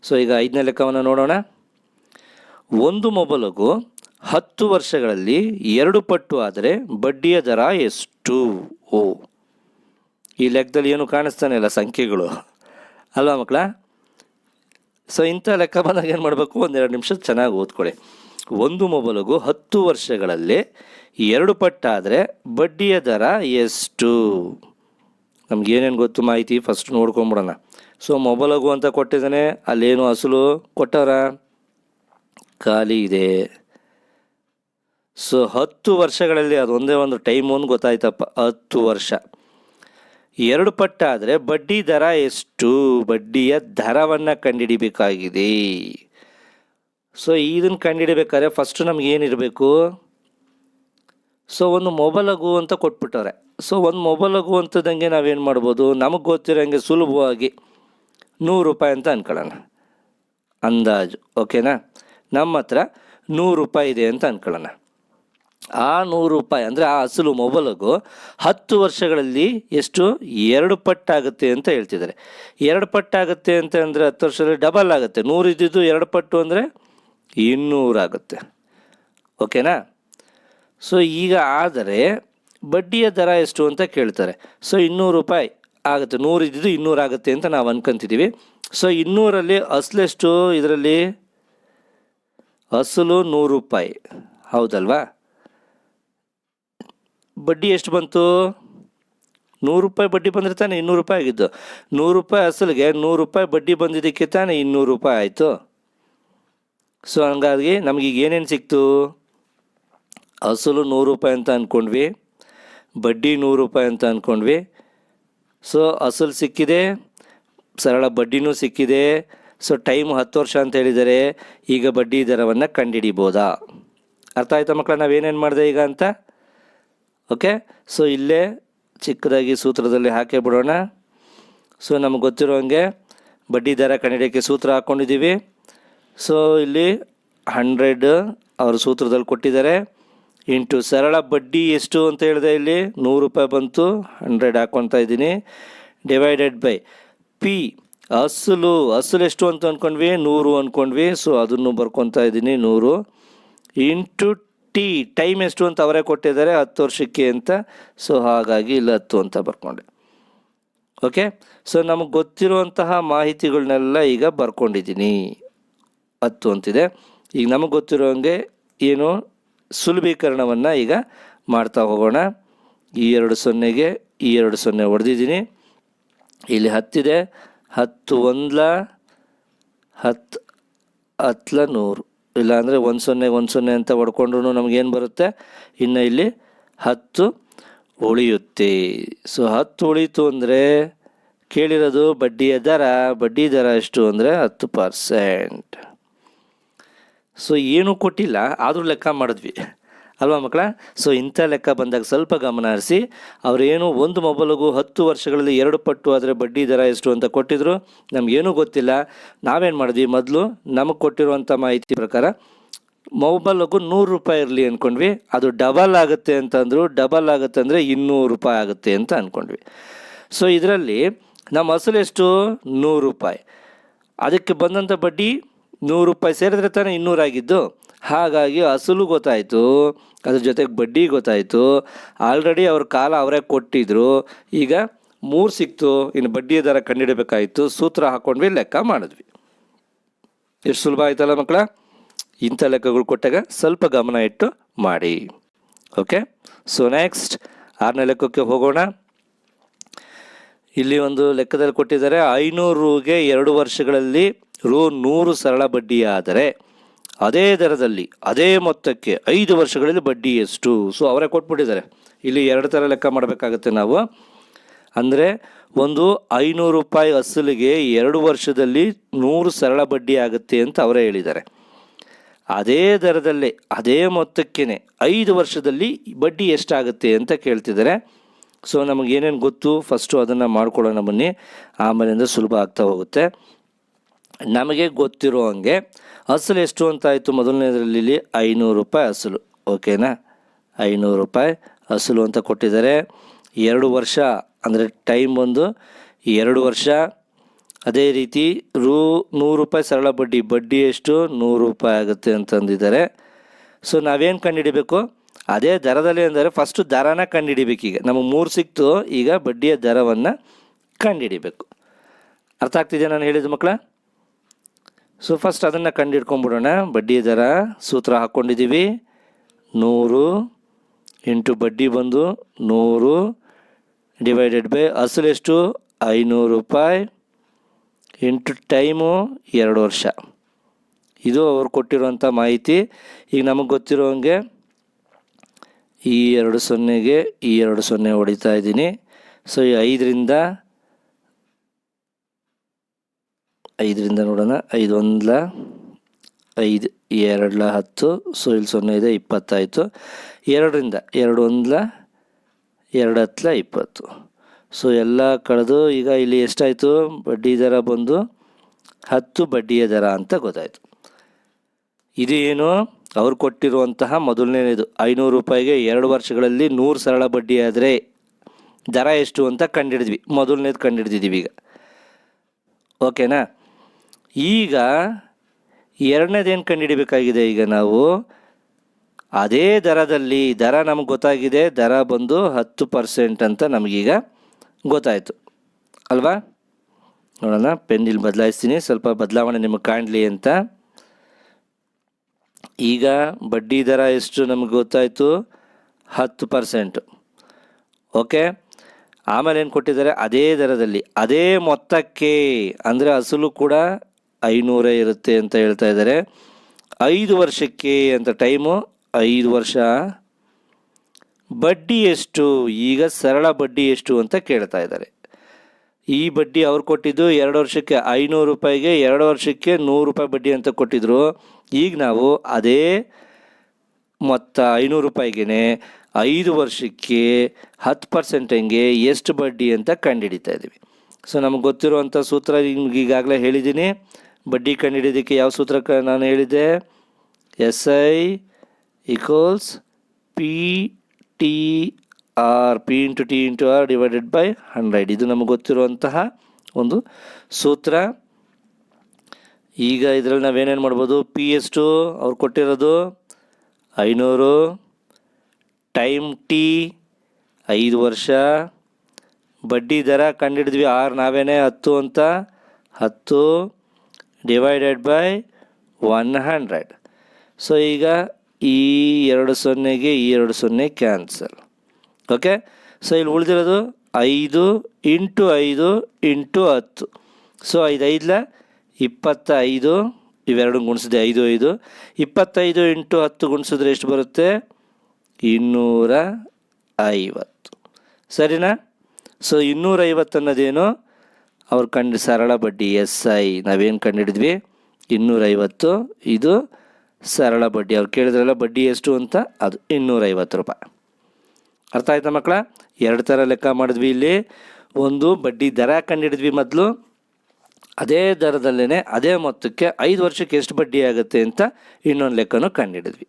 ಸೊ ಈಗ 5ನೇ ಲೆಕ್ಕವನ್ನು ನೋಡೋಣ. ಒಂದು ಮೊಬಲಗು 10 ವರ್ಷಗಳಲ್ಲಿ 2 ಪಟ್ಟು ಆದರೆ ಬಡ್ಡಿಯ ದರ ಎಷ್ಟು? ಈ ಲೆಕ್ಕದಲ್ಲಿ ಏನು ಕಾಣಿಸ್ತಾನೆ ಇಲ್ಲ, ಸಂಖ್ಯೆಗಳು ಅಲ್ವಾ ಮಕ್ಕಳ? ಸೊ ಇಂಥ ಲೆಕ್ಕ ಬಂದಾಗ ಏನು ಮಾಡಬೇಕು, 1-2 ನಿಮಿಷ ಚೆನ್ನಾಗಿ ಓದ್ಕೊಳ್ಳಿ. ಒಂದು ಮೊಬಲಗು 10 ವರ್ಷಗಳಲ್ಲಿ 2 ಪಟ್ಟಾದರೆ ಬಡ್ಡಿಯ ದರ ಎಷ್ಟು? ನಮಗೇನೇನು ಗೊತ್ತು ಮಾಹಿತಿ ಫಸ್ಟ್ ನೋಡ್ಕೊಂಬಿಡೋಣ. ಸೊ ಮೊಬಲಗು ಅಂತ ಕೊಟ್ಟಿದ್ದಾನೆ, ಅಲ್ಲೇನು ಅಸಲು ಕೊಟ್ಟವರ ಖಾಲಿ ಇದೆ. ಸೊ 10 ವರ್ಷಗಳಲ್ಲಿ ಅದೊಂದೇ ಒಂದು ಟೈಮ್ ಒಂದು ಗೊತ್ತಾಯ್ತಪ್ಪ, 10 ವರ್ಷ 2 ಪಟ್ಟಾದರೆ ಬಡ್ಡಿ ದರ ಎಷ್ಟು? ಬಡ್ಡಿಯ ದರವನ್ನು ಕಂಡುಹಿಡಿಬೇಕಾಗಿದೆ. ಸೊ ಇದನ್ನು ಕಂಡುಹಿಡಿಬೇಕಾದ್ರೆ ಫಸ್ಟು ನಮಗೇನಿರಬೇಕು, ಸೊ ಒಂದು ಮೊಬಲಗು ಅಂತ ಕೊಟ್ಬಿಟ್ಟವ್ರೆ. ಸೊ ಒಂದು ಮೊಬಲಗು ಅಂತದಂಗೆ ನಾವೇನು ಮಾಡ್ಬೋದು, ನಮಗೆ ಗೊತ್ತಿರೋಂಗೆ ಸುಲಭವಾಗಿ 100 ರೂಪಾಯಿ ಅಂತ ಅಂದ್ಕೊಳ್ಳೋಣ ಅಂದಾಜು. ಓಕೆನಾ? ನಮ್ಮ ಹತ್ರ 100 ರೂಪಾಯಿ ಇದೆ ಅಂತ ಅಂದ್ಕೊಳ್ಳೋಣ. ಆ 100 ರೂಪಾಯಿ ಅಂದರೆ ಆ ಅಸಲು ಮೊಬಲಗು 10 ವರ್ಷಗಳಲ್ಲಿ ಎಷ್ಟು 2 ಪಟ್ಟಾಗುತ್ತೆ ಅಂತ ಹೇಳ್ತಿದ್ದಾರೆ. 2 ಪಟ್ಟಾಗುತ್ತೆ ಅಂತ ಅಂದರೆ 10 ವರ್ಷದಲ್ಲಿ ಡಬಲ್ ಆಗುತ್ತೆ. 100 ಇದ್ದಿದ್ದು 2 ಪಟ್ಟು ಅಂದರೆ 200 ಆಗುತ್ತೆ. ಓಕೆನಾ? ಸೊ ಈಗ ಆದರೆ ಬಡ್ಡಿಯ ದರ ಎಷ್ಟು ಅಂತ ಕೇಳ್ತಾರೆ. ಸೊ 200 ರೂಪಾಯಿ ಆಗುತ್ತೆ, 100 ಇದ್ದಿದ್ದು 200 ಆಗುತ್ತೆ ಅಂತ ನಾವು ಅನ್ಕೊಂತಿದ್ದೀವಿ. ಸೊ 200ರಲ್ಲಿ ಅಸಲೆಷ್ಟು, ಇದರಲ್ಲಿ ಅಸಲು 100 ರೂಪಾಯಿ, ಹೌದಲ್ವಾ? ಬಡ್ಡಿ ಎಷ್ಟು ಬಂತು? 100 ರೂಪಾಯಿ ಬಡ್ಡಿ ಬಂದರೆ ತಾನೇ 200 ರೂಪಾಯಿ ಆಗಿದ್ದು. 100 ರೂಪಾಯಿ ಅಸಲಿಗೆ 100 ರೂಪಾಯಿ ಬಡ್ಡಿ ಬಂದಿದ್ದಕ್ಕೆ ತಾನೇ 200 ರೂಪಾಯಿ ಆಯಿತು. ಸೊ ಹಂಗಾಗಿ ನಮಗೀಗ ಏನೇನು ಸಿಕ್ತು? ಅಸಲು 100 ರೂಪಾಯಿ ಅಂತ ಅಂದ್ಕೊಂಡ್ವಿ, ಬಡ್ಡಿ 100 ರೂಪಾಯಿ ಅಂತ ಅಂದ್ಕೊಂಡ್ವಿ. ಸೊ ಅಸಲು ಸಿಕ್ಕಿದೆ, ಸರಳ ಬಡ್ಡಿನೂ ಸಿಕ್ಕಿದೆ. ಸೊ ಟೈಮ್ 10 ವರ್ಷ ಅಂತ ಹೇಳಿದರೆ ಈಗ ಬಡ್ಡಿ ದರವನ್ನು ಕಂಡುಹಿಡಿಬೋದಾ? ಅರ್ಥ ಆಯ್ತಾ ಮಕ್ಕಳ ನಾವೇನೇನು ಮಾಡಿದೆ ಈಗ ಅಂತ? ಓಕೆ, ಸೊ ಇಲ್ಲೇ ಚಿಕ್ಕದಾಗಿ ಸೂತ್ರದಲ್ಲಿ ಹಾಕೇ ಬಿಡೋಣ. ಸೊ ನಮಗೆ ಗೊತ್ತಿರೋ ಹಾಗೆ ಬಡ್ಡಿ ದರ ಕಂಡುಹಿಡಿಯೋಕ್ಕೆ ಸೂತ್ರ ಹಾಕ್ಕೊಂಡಿದ್ದೀವಿ. ಸೊ ಇಲ್ಲಿ 100 ಅವರು ಸೂತ್ರದಲ್ಲಿ ಕೊಟ್ಟಿದ್ದಾರೆ, ಇಂಟು ಸರಳ ಬಡ್ಡಿ ಎಷ್ಟು ಅಂತ ಹೇಳಿದೆ, ಇಲ್ಲಿ 100 ರೂಪಾಯಿ ಬಂತು, 100 ಹಾಕ್ಕೊತಾ ಇದ್ದೀನಿ, ಡಿವೈಡೆಡ್ ಬೈ ಪಿ ಅಸಲು ಎಷ್ಟು ಅಂತ ಅಂದ್ಕೊಂಡ್ವಿ? 100 ಅಂದ್ಕೊಂಡ್ವಿ. ಸೊ ಅದನ್ನು ಬರ್ಕೊತಾ ಇದ್ದೀನಿ 100 ಇಂಟು ಟಿ ಟೈಮ್ ಎಷ್ಟು ಅಂತ ಅವರೇ ಕೊಟ್ಟಿದ್ದಾರೆ 10 ವರ್ಷಕ್ಕೆ ಅಂತ. ಸೊ ಹಾಗಾಗಿ ಇಲ್ಲಿ 10 ಅಂತ ಬರ್ಕೊಂಡೆ. ಓಕೆ, ಸೊ ನಮಗೆ ಗೊತ್ತಿರುವಂತಹ ಮಾಹಿತಿಗಳನ್ನೆಲ್ಲ ಈಗ ಬರ್ಕೊಂಡಿದ್ದೀನಿ. 10 ಅಂತಿದೆ. ಈಗ ನಮಗೆ ಗೊತ್ತಿರೋ ಹಾಗೆ ಏನು ಸುಲಭೀಕರಣವನ್ನು ಈಗ ಮಾಡ್ತಾ ಹೋಗೋಣ. ಈ 2 0ಗೆ ಈ 2 0 ಹೊಡೆದಿದ್ದೀನಿ. ಇಲ್ಲಿ 10 ಇದೆ, 10 1 10 10 100, ಇಲ್ಲಾಂದರೆ 1 0 1 0 ಅಂತ ಹೊಡ್ಕೊಂಡ್ರು ನಮಗೇನು ಬರುತ್ತೆ? ಇನ್ನು ಇಲ್ಲಿ 10 ಉಳಿಯುತ್ತೆ. ಸೊ 10 ಉಳೀತು ಅಂದರೆ ಕೇಳಿರೋದು ಬಡ್ಡಿ ದರ ಎಷ್ಟು ಅಂದರೆ 10%. ಸೊ ಏನೂ ಕೊಟ್ಟಿಲ್ಲ, ಆದರೂ ಲೆಕ್ಕ ಮಾಡಿದ್ವಿ ಅಲ್ವಾ ಮಕ್ಕಳ? ಸೊ ಇಂಥ ಲೆಕ್ಕ ಬಂದಾಗ ಸ್ವಲ್ಪ ಗಮನ ಹರಿಸಿ. ಅವರೇನು ಒಂದು ಮೊಬೈಲಿಗೂ 10 ವರ್ಷಗಳಲ್ಲಿ 2 ಪಟ್ಟು ಆದರೆ ಬಡ್ಡಿ ದರ ಎಷ್ಟು ಅಂತ ಕೊಟ್ಟಿದ್ರು, ನಮಗೇನೂ ಗೊತ್ತಿಲ್ಲ. ನಾವೇನು ಮಾಡಿದ್ವಿ, ಮೊದಲು ನಮಗೆ ಕೊಟ್ಟಿರುವಂಥ ಮಾಹಿತಿ ಪ್ರಕಾರ ಮೊಬೈಲಿಗೂ 100 ರೂಪಾಯಿ ಇರಲಿ ಅಂದ್ಕೊಂಡ್ವಿ. ಅದು ಡಬಲ್ ಆಗುತ್ತೆ ಅಂತಂದರು. ಡಬಲ್ ಆಗುತ್ತೆ ಅಂದರೆ 200 ರೂಪಾಯಿ ಆಗುತ್ತೆ ಅಂತ ಅಂದ್ಕೊಂಡ್ವಿ. ಸೊ ಇದರಲ್ಲಿ ನಮ್ಮ ಅಸಲು ಎಷ್ಟು? 100 ರೂಪಾಯಿ. ಅದಕ್ಕೆ ಬಂದಂಥ ಬಡ್ಡಿ 100 ರೂಪಾಯಿ ಸೇರಿದ್ರೆ ತಾನೇ 200 ಆಗಿದ್ದು. ಹಾಗಾಗಿ ಅಸಲು ಗೊತ್ತಾಯಿತು, ಅದ್ರ ಜೊತೆಗೆ ಬಡ್ಡಿ ಗೊತ್ತಾಯಿತು. ಆಲ್ರೆಡಿ ಅವ್ರ ಕಾಲ ಅವರೇ ಕೊಟ್ಟಿದ್ರು. ಈಗ 3 ಸಿಕ್ತು, ಇನ್ನು ಬಡ್ಡಿಯ ದರ ಕಂಡುಹಿಡಬೇಕಾಯಿತು. ಸೂತ್ರ ಹಾಕ್ಕೊಂಡ್ವಿ, ಲೆಕ್ಕ ಮಾಡಿದ್ವಿ. ಎಷ್ಟು ಸುಲಭ ಆಯ್ತಲ್ಲ ಮಕ್ಕಳ? ಇಂಥ ಲೆಕ್ಕಗಳು ಕೊಟ್ಟಾಗ ಸ್ವಲ್ಪ ಗಮನ ಇಟ್ಟು ಮಾಡಿ. ಓಕೆ, ಸೊ ನೆಕ್ಸ್ಟ್ 6ನೇ ಲೆಕ್ಕಕ್ಕೆ ಹೋಗೋಣ. ಇಲ್ಲಿ ಒಂದು ಲೆಕ್ಕದಲ್ಲಿ ಕೊಟ್ಟಿದ್ದಾರೆ, 500 ರೂಗೆ 2 ವರ್ಷಗಳಲ್ಲಿ ರೂ 100 ಸರಳ ಬಡ್ಡಿ ಆದರೆ ಅದೇ ದರದಲ್ಲಿ ಅದೇ ಮೊತ್ತಕ್ಕೆ 5 ವರ್ಷಗಳಲ್ಲಿ ಬಡ್ಡಿ ಎಷ್ಟು? ಸೊ ಅವರೇ ಕೊಟ್ಬಿಟ್ಟಿದ್ದಾರೆ. ಇಲ್ಲಿ 2 ಥರ ಲೆಕ್ಕ ಮಾಡಬೇಕಾಗುತ್ತೆ ನಾವು. ಅಂದರೆ ಒಂದು 500 ರೂಪಾಯಿ ಅಸಲಿಗೆ 2 ವರ್ಷದಲ್ಲಿ 100 ಸರಳ ಬಡ್ಡಿ ಆಗುತ್ತೆ ಅಂತ ಅವರೇ ಹೇಳಿದ್ದಾರೆ. ಅದೇ ದರದಲ್ಲೇ ಅದೇ ಮೊತ್ತಕ್ಕೇ 5 ವರ್ಷದಲ್ಲಿ ಬಡ್ಡಿ ಎಷ್ಟಾಗುತ್ತೆ ಅಂತ ಕೇಳ್ತಿದ್ದಾರೆ. ಸೊ ನಮಗೇನೇನು ಗೊತ್ತು ಫಸ್ಟು ಅದನ್ನು ಮಾಡ್ಕೊಳ್ಳೋಣ ಬನ್ನಿ, ಆಮೇಲಿಂದ ಸುಲಭ ಆಗ್ತಾ ಹೋಗುತ್ತೆ. ನಮಗೆ ಗೊತ್ತಿರೋ ಹಂಗೆ ಅಸಲು ಎಷ್ಟು ಅಂತ ಆಯಿತು? ಮೊದಲನೇದರಲ್ಲಿ 500 ರೂಪಾಯಿ ಅಸಲು. ಓಕೆನಾ? 500 ರೂಪಾಯಿ ಅಸಲು ಅಂತ ಕೊಟ್ಟಿದ್ದಾರೆ. 2 ವರ್ಷ ಅಂದರೆ ಟೈಮ್ ಬಂದು 2 ವರ್ಷ. ಅದೇ ರೀತಿ 100 ರೂಪಾಯಿ ಸರಳ ಬಡ್ಡಿ ಎಷ್ಟು? 100 ರೂಪಾಯಿ ಆಗುತ್ತೆ ಅಂತಂದಿದ್ದಾರೆ. ಸೊ ನಾವೇನು ಕಂಡುಹಿಡಿಬೇಕು? ಅದೇ ದರದಲ್ಲಿ ಅಂದರೆ ಫಸ್ಟು ದರನ ಕಂಡುಹಿಡಿಬೇಕು. ಈಗ ನಮಗೆ 3 ಸಿಕ್ತು, ಈಗ ಬಡ್ಡಿಯ ದರವನ್ನು ಕಂಡುಹಿಡಿಬೇಕು. ಅರ್ಥ ಆಗ್ತಿದೆ ನಾನು ಹೇಳಿದ ಮಕ್ಕಳ? ಸೊ ಫಸ್ಟ್ ಅದನ್ನು ಕಂಡುಹಿಡ್ಕೊಂಬಿಡೋಣ. ಬಡ್ಡಿಯ ದರ ಸೂತ್ರ ಹಾಕ್ಕೊಂಡಿದ್ದೀವಿ. 100 ಇಂಟು ಬಡ್ಡಿ ಬಂದು 100 ಡಿವೈಡೆಡ್ ಬೈ ಅಸಲು ಎಷ್ಟು? 500 ರೂಪಾಯಿ ಇಂಟು ಟೈಮು 2 ವರ್ಷ. ಇದು ಅವ್ರು ಕೊಟ್ಟಿರುವಂಥ ಮಾಹಿತಿ. ಈಗ ನಮಗೆ ಗೊತ್ತಿರೋ ಹಂಗೆ ಈ 2 0ಗೆ ಈ 2 0 ಹೊಡಿತಾ ಇದ್ದೀನಿ. ಸೊ ಈ 5ರಿಂದ ನೋಡೋಣ. 5 1 5 2 10. ಸೊ ಇಲ್ಲಿ 0 ಇದೆ, 20 ಆಯಿತು. 2ರಿಂದ 2 1 2 10 20. ಸೊ ಎಲ್ಲ ಕಳೆದು ಈಗ ಇಲ್ಲಿ ಎಷ್ಟಾಯಿತು? ಬಡ್ಡಿ ದರ ಬಂದು 10 ಬಡ್ಡಿಯ ದರ ಅಂತ ಗೊತ್ತಾಯಿತು. ಇದು ಏನು? ಅವ್ರು ಕೊಟ್ಟಿರುವಂತಹ ಮೊದಲನೇದು 500 ರೂಪಾಯಿಗೆ 2 ವರ್ಷಗಳಲ್ಲಿ 100 ಸರಳ ಬಡ್ಡಿ ಆದರೆ ದರ ಎಷ್ಟು ಅಂತ ಕಂಡುಹಿಡಿದ್ವಿ. ಮೊದಲನೇದು ಕಂಡುಹಿಡಿದಿದ್ದೀವಿ ಈಗ. ಓಕೆನಾ? ಈಗ ಎರಡನೇದೇನು ಕಂಡುಹಿಡಿಬೇಕಾಗಿದೆ? ಈಗ ನಾವು ಅದೇ ದರದಲ್ಲಿ ದರ ನಮಗೆ ಗೊತ್ತಾಗಿದೆ. ದರ ಬಂದು 10% ಅಂತ ನಮಗೀಗ ಗೊತ್ತಾಯಿತು ಅಲ್ವಾ? ನೋಡೋಣ, ಪೆನ್ ಇಲ್ಲಿ ಬದಲಾಯಿಸ್ತೀನಿ, ಸ್ವಲ್ಪ ಬದಲಾವಣೆ ನಿಮಗೆ ಕಾಣಲಿ ಅಂತ. ಈಗ ಬಡ್ಡಿ ದರ ಎಷ್ಟು ನಮಗೆ ಗೊತ್ತಾಯಿತು, 10%. ಓಕೆ, ಆಮೇಲೆ ಏನು ಕೊಟ್ಟಿದ್ದಾರೆ, ಅದೇ ದರದಲ್ಲಿ ಅದೇ ಮೊತ್ತಕ್ಕೆ ಅಂದರೆ ಅಸಲು ಕೂಡ 500 ಇರುತ್ತೆ ಅಂತ ಹೇಳ್ತಾ ಇದ್ದಾರೆ. 5 ವರ್ಷಕ್ಕೆ ಅಂತ ಟೈಮು 5 ವರ್ಷ. ಬಡ್ಡಿ ಎಷ್ಟು, ಈಗ ಸರಳ ಬಡ್ಡಿ ಎಷ್ಟು ಅಂತ ಕೇಳ್ತಾ ಇದ್ದಾರೆ. ಈ ಬಡ್ಡಿ ಅವ್ರು ಕೊಟ್ಟಿದ್ದು 2 ವರ್ಷಕ್ಕೆ 500 ರೂಪಾಯಿಗೆ, 2 ವರ್ಷಕ್ಕೆ 100 ರೂಪಾಯಿ ಬಡ್ಡಿ ಅಂತ ಕೊಟ್ಟಿದ್ರು. ಈಗ ನಾವು ಅದೇ ಮೊತ್ತ 500 ರೂಪಾಯಿಗೆ 5 ವರ್ಷಕ್ಕೆ 10%ಗೆ ಎಷ್ಟು ಬಡ್ಡಿ ಅಂತ ಕಂಡುಹಿಡಿತಾ ಇದ್ದೀವಿ. ಸೊ ನಮಗೆ ಗೊತ್ತಿರುವಂಥ ಸೂತ್ರ ನಿಮ್ಗೆ ಈಗಾಗಲೇ ಹೇಳಿದ್ದೀನಿ. ಬಡ್ಡಿ ಕಂಡುಹಿಡಿಯೋದಕ್ಕೆ ಯಾವ ಸೂತ್ರ ನಾನು ಹೇಳಿದ್ದೆ, SI equals PT R, P into T into R divided by 100. ಇದು ನಮಗೆ ಗೊತ್ತಿರುವಂತಹ ಒಂದು ಸೂತ್ರ. ಈಗ ಇದರಲ್ಲಿ ನಾವೇನೇನು ಮಾಡ್ಬೋದು, P ಎಷ್ಟು ಅವ್ರು ಕೊಟ್ಟಿರೋದು 500, ಟೈಮ್ T 5 ವರ್ಷ, ಬಡ್ಡಿ ದರ ಕಂಡುಹಿಡಿದ್ವಿ R ನಾವೇನೇ 10 ಅಂತ, 10 ಡಿವೈಡೆಡ್ ಬೈ 100. ಸೊ ಈಗ ಈ 2 0ಗೆ ಈ 2 0 ಕ್ಯಾನ್ಸಲ್. ಓಕೆ, ಸೊ ಇಲ್ಲಿ ಉಳಿದಿರೋದು 5 ಇಂಟು 5 ಇಂಟು 10. ಸೊ 5 5 25, ಇವೆರಡು ಗುಣಿಸಿದೆ 5 5. 25 ಇಂಟು 10 ಗುಣಿಸಿದ್ರೆ ಎಷ್ಟು ಬರುತ್ತೆ, 250. ಸರಿನಾ? ಸೊ 250 ಅನ್ನೋದೇನು ಅವ್ರು ಸರಳ ಬಡ್ಡಿ SI ನಾವೇನು ಕಂಡುಹಿಡಿದ್ವಿ 250. ಇದು ಸರಳ ಬಡ್ಡಿ. ಅವ್ರು ಕೇಳಿದ್ರಲ್ಲ ಬಡ್ಡಿ ಎಷ್ಟು ಅಂತ, ಅದು 250 ರೂಪಾಯಿ. ಅರ್ಥ ಆಯ್ತಾ ಮಕ್ಕಳ? 2 ಥರ ಲೆಕ್ಕ ಮಾಡಿದ್ವಿ. ಇಲ್ಲಿ ಒಂದು ಬಡ್ಡಿ ದರ ಕಂಡುಹಿಡಿದ್ವಿ ಮೊದಲು, ಅದೇ ದರದಲ್ಲೇ ಅದೇ ಮೊತ್ತಕ್ಕೆ 5 ವರ್ಷಕ್ಕೆ ಎಷ್ಟು ಬಡ್ಡಿ ಆಗುತ್ತೆ ಅಂತ ಇನ್ನೊಂದು ಲೆಕ್ಕನೂ ಕಂಡುಹಿಡಿದ್ವಿ.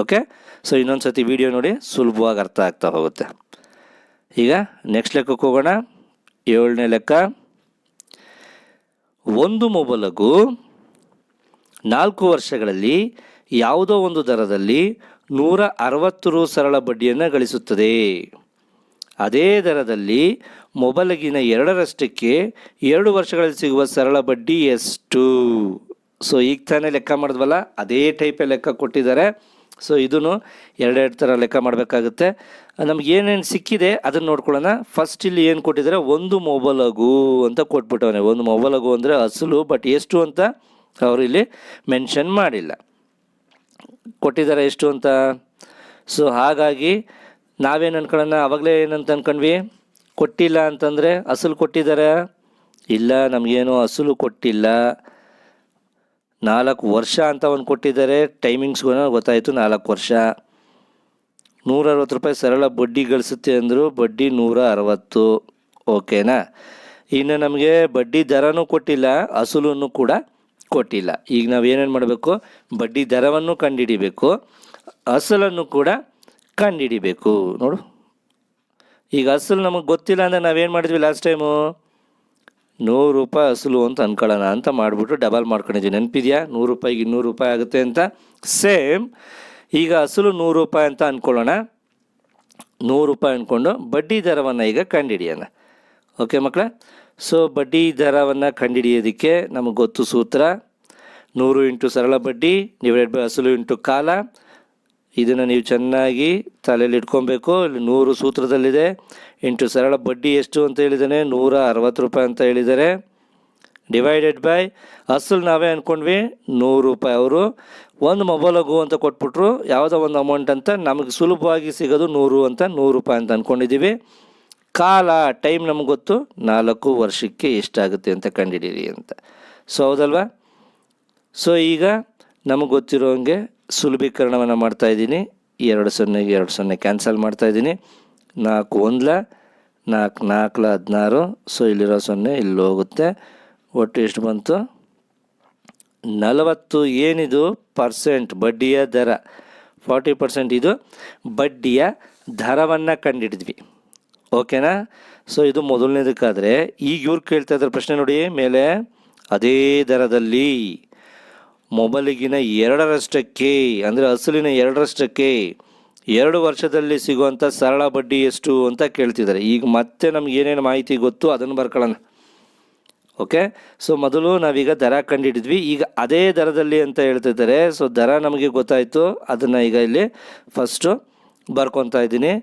ಓಕೆ, ಸೊ ಇನ್ನೊಂದು ಸತಿ ವಿಡಿಯೋ ನೋಡಿ, ಸುಲಭವಾಗಿ ಅರ್ಥ ಆಗ್ತಾ ಹೋಗುತ್ತೆ. ಈಗ ನೆಕ್ಸ್ಟ್ ಲೆಕ್ಕಕ್ಕೆ ಹೋಗೋಣ. 7ನೇ ಲೆಕ್ಕ. ಒಂದು ಮೊಬಲಗು 4 ವರ್ಷಗಳಲ್ಲಿ ಯಾವುದೋ ಒಂದು ದರದಲ್ಲಿ 160 ರು ಸರಳ ಬಡ್ಡಿಯನ್ನು ಗಳಿಸುತ್ತದೆ. ಅದೇ ದರದಲ್ಲಿ ಮೊಬಲಗಿನ 2ರಷ್ಟಕ್ಕೆ 2 ವರ್ಷಗಳಲ್ಲಿ ಸಿಗುವ ಸರಳ ಬಡ್ಡಿ ಎಷ್ಟು? ಸೊ ಈಗ ತಾನೇ ಲೆಕ್ಕ ಮಾಡಿದ್ವಲ್ಲ, ಅದೇ ಟೈಪೇ ಲೆಕ್ಕ ಕೊಟ್ಟಿದ್ದಾರೆ. ಸೊ ಇದನ್ನು 2 ಥರ ಲೆಕ್ಕ ಮಾಡಬೇಕಾಗುತ್ತೆ. ನಮ್ಗೆ ಏನೇನು ಸಿಕ್ಕಿದೆ ಅದನ್ನು ನೋಡ್ಕೊಳ್ಳೋಣ. ಫಸ್ಟ್ ಇಲ್ಲಿ ಏನು ಕೊಟ್ಟಿದ್ದಾರೆ, ಒಂದು ಮೊಬಲಗು ಅಂತ ಕೊಟ್ಬಿಟ್ಟವನೆ. ಒಂದು ಮೊಬಲಗು ಅಂದರೆ ಅಸಲು, ಬಟ್ ಎಷ್ಟು ಅಂತ ಅವರು ಇಲ್ಲಿ ಮೆನ್ಷನ್ ಮಾಡಿಲ್ಲ. ಕೊಟ್ಟಿದ್ದಾರೆ ಎಷ್ಟು ಅಂತ. ಸೊ ಹಾಗಾಗಿ ನಾವೇನು ಅನ್ಕೊಳ್ಳೋಣ, ಆವಾಗಲೇ ಏನಂತ ಅಂದ್ಕೊಂಡ್ವಿ, ಕೊಟ್ಟಿಲ್ಲ ಅಂತಂದರೆ ಅಸಲು ಕೊಟ್ಟಿದ್ದಾರೆ. ಇಲ್ಲ, ನಮಗೇನು ಅಸಲು ಕೊಟ್ಟಿಲ್ಲ. 4 ವರ್ಷ ಅಂತ ಒಂದು ಕೊಟ್ಟಿದ್ದಾರೆ. ಟೈಮಿಂಗ್ಸ್ಗೂ ಗೊತ್ತಾಯಿತು 4 ವರ್ಷ. 160 ರೂಪಾಯಿ ಸರಳ ಬಡ್ಡಿ ಗಳಿಸುತ್ತೆ ಅಂದರು. ಬಡ್ಡಿ 160. ಓಕೆನಾ? ಇನ್ನು ನಮಗೆ ಬಡ್ಡಿ ದರನೂ ಕೊಟ್ಟಿಲ್ಲ, ಅಸಲನ್ನು ಕೂಡ ಕೊಟ್ಟಿಲ್ಲ. ಈಗ ನಾವು ಏನೇನು ಮಾಡಬೇಕು, ಬಡ್ಡಿ ದರವನ್ನು ಕಂಡುಹಿಡಿಬೇಕು, ಅಸಲನ್ನು ಕೂಡ ಕಂಡುಹಿಡಿಬೇಕು. ನೋಡು, ಈಗ ಅಸಲು ನಮಗೆ ಗೊತ್ತಿಲ್ಲ ಅಂದರೆ ನಾವೇನು ಮಾಡಿದ್ವಿ ಲಾಸ್ಟ್ ಟೈಮು, 100 ರೂಪಾಯಿ ಅಸಲು ಅಂತ ಅನ್ಕೊಳ್ಳೋಣ ಅಂತ ಮಾಡಿಬಿಟ್ಟು ಡಬಲ್ ಮಾಡ್ಕೊಂಡಿದ್ವಿ. ನೆನಪಿದೆಯಾ? 100 ರೂಪಾಯಿಗೆ 200 ರೂಪಾಯಿ ಆಗುತ್ತೆ ಅಂತ. ಸೇಮ್ ಈಗ ಅಸಲು 100 ರೂಪಾಯಿ ಅಂತ ಅಂದ್ಕೊಳ್ಳೋಣ. 100 ರೂಪಾಯಿ ಅಂದ್ಕೊಂಡು ಬಡ್ಡಿ ದರವನ್ನು ಈಗ ಕಂಡುಹಿಡಿಯೋಣ. ಓಕೆ ಮಕ್ಕಳ? ಸೊ ಬಡ್ಡಿ ದರವನ್ನು ಕಂಡುಹಿಡಿಯೋದಕ್ಕೆ ನಮಗೆ ಗೊತ್ತು ಸೂತ್ರ, 100 ಇಂಟು ಸರಳ ಬಡ್ಡಿ ಡಿವೈಡೆಡ್ ಬೈ ಅಸಲು ಇಂಟು ಕಾಲ. ಇದನ್ನು ನೀವು ಚೆನ್ನಾಗಿ ತಲೆಯಲ್ಲಿ ಇಟ್ಕೊಬೇಕು. ಇಲ್ಲಿ 100 ಸೂತ್ರದಲ್ಲಿದೆ. ಇಂಟು ಸರಳ ಬಡ್ಡಿ ಎಷ್ಟು ಅಂತ ಹೇಳಿದ್ದಾನೆ, 160 ರೂಪಾಯಿ ಅಂತ ಹೇಳಿದ್ದಾರೆ. ಡಿವೈಡೆಡ್ ಬೈ ಅಸಲು ನಾವೇ ಅಂದ್ಕೊಂಡ್ವಿ 100 ರೂಪಾಯಿ. ಅವರು ಒಂದು ಮೊಬೈಲಗು ಅಂತ ಕೊಟ್ಬಿಟ್ರು, ಯಾವುದೋ ಒಂದು ಅಮೌಂಟ್ ಅಂತ, ನಮಗೆ ಸುಲಭವಾಗಿ ಸಿಗೋದು 100 ಅಂತ, 100 ರೂಪಾಯಿ ಅಂತ ಅಂದ್ಕೊಂಡಿದ್ದೀವಿ. ಕಾಲ, ಟೈಮ್ ನಮಗೆ ಗೊತ್ತು, 4 ವರ್ಷಕ್ಕೆ ಎಷ್ಟಾಗುತ್ತೆ ಅಂತ ಕಂಡುಹಿಡೀರಿ ಅಂತ. ಸೊ ಹೌದಲ್ವಾ? ಸೊ ಈಗ ನಮಗೆ ಗೊತ್ತಿರೋ ಹಂಗೆ ಸುಲಭೀಕರಣವನ್ನು ಮಾಡ್ತಾಯಿದ್ದೀನಿ. 2 0ಗೆ 2 0 ಕ್ಯಾನ್ಸಲ್ ಮಾಡ್ತಾಯಿದ್ದೀನಿ. 4 1 4 4 16. ಸೊ ಇಲ್ಲಿರೋ 0 ಇಲ್ಲಿ ಹೋಗುತ್ತೆ. ಒಟ್ಟು ಎಷ್ಟು ಬಂತು? 40. ಏನಿದು? ಪರ್ಸೆಂಟ್, ಬಡ್ಡಿಯ ದರ 40%. ಇದು ಬಡ್ಡಿಯ ದರವನ್ನು ಕಂಡುಹಿಡಿದ್ವಿ. ಓಕೆನಾ? ಸೊ ಇದು ಮೊದಲನೇದಕ್ಕಾದರೆ, ಈಗ ಇವ್ರು ಕೇಳ್ತಾ ಇದ್ದಾರೆ ಪ್ರಶ್ನೆ ನೋಡಿ ಮೇಲೆ, ಅದೇ ದರದಲ್ಲಿ ಮೊಬೈಲಿಗಿನ 2ರಷ್ಟಕ್ಕೆ ಅಂದರೆ ಅಸಲಿನ 2ರಷ್ಟಕ್ಕೆ 2 ವರ್ಷದಲ್ಲಿ ಸಿಗುವಂಥ ಸರಳ ಬಡ್ಡಿ ಎಷ್ಟು ಅಂತ ಕೇಳ್ತಿದ್ದಾರೆ. ಈಗ ಮತ್ತೆ ನಮ್ಗೆ ಏನೇನು ಮಾಹಿತಿ ಗೊತ್ತು ಅದನ್ನು ಬರ್ಕೊಳ್ಳೋಣ. ಓಕೆ. ಸೊ ಮೊದಲು ನಾವೀಗ ದರ ಕಂಡುಹಿಡಿದ್ವಿ, ಈಗ ಅದೇ ದರದಲ್ಲಿ ಅಂತ ಹೇಳ್ತಿದ್ದಾರೆ. ಸೊ ದರ ನಮಗೆ ಗೊತ್ತಾಯಿತು, ಅದನ್ನು ಈಗ ಇಲ್ಲಿ ಫಸ್ಟು ಬರ್ಕೊತಾ ಇದ್ದೀನಿ.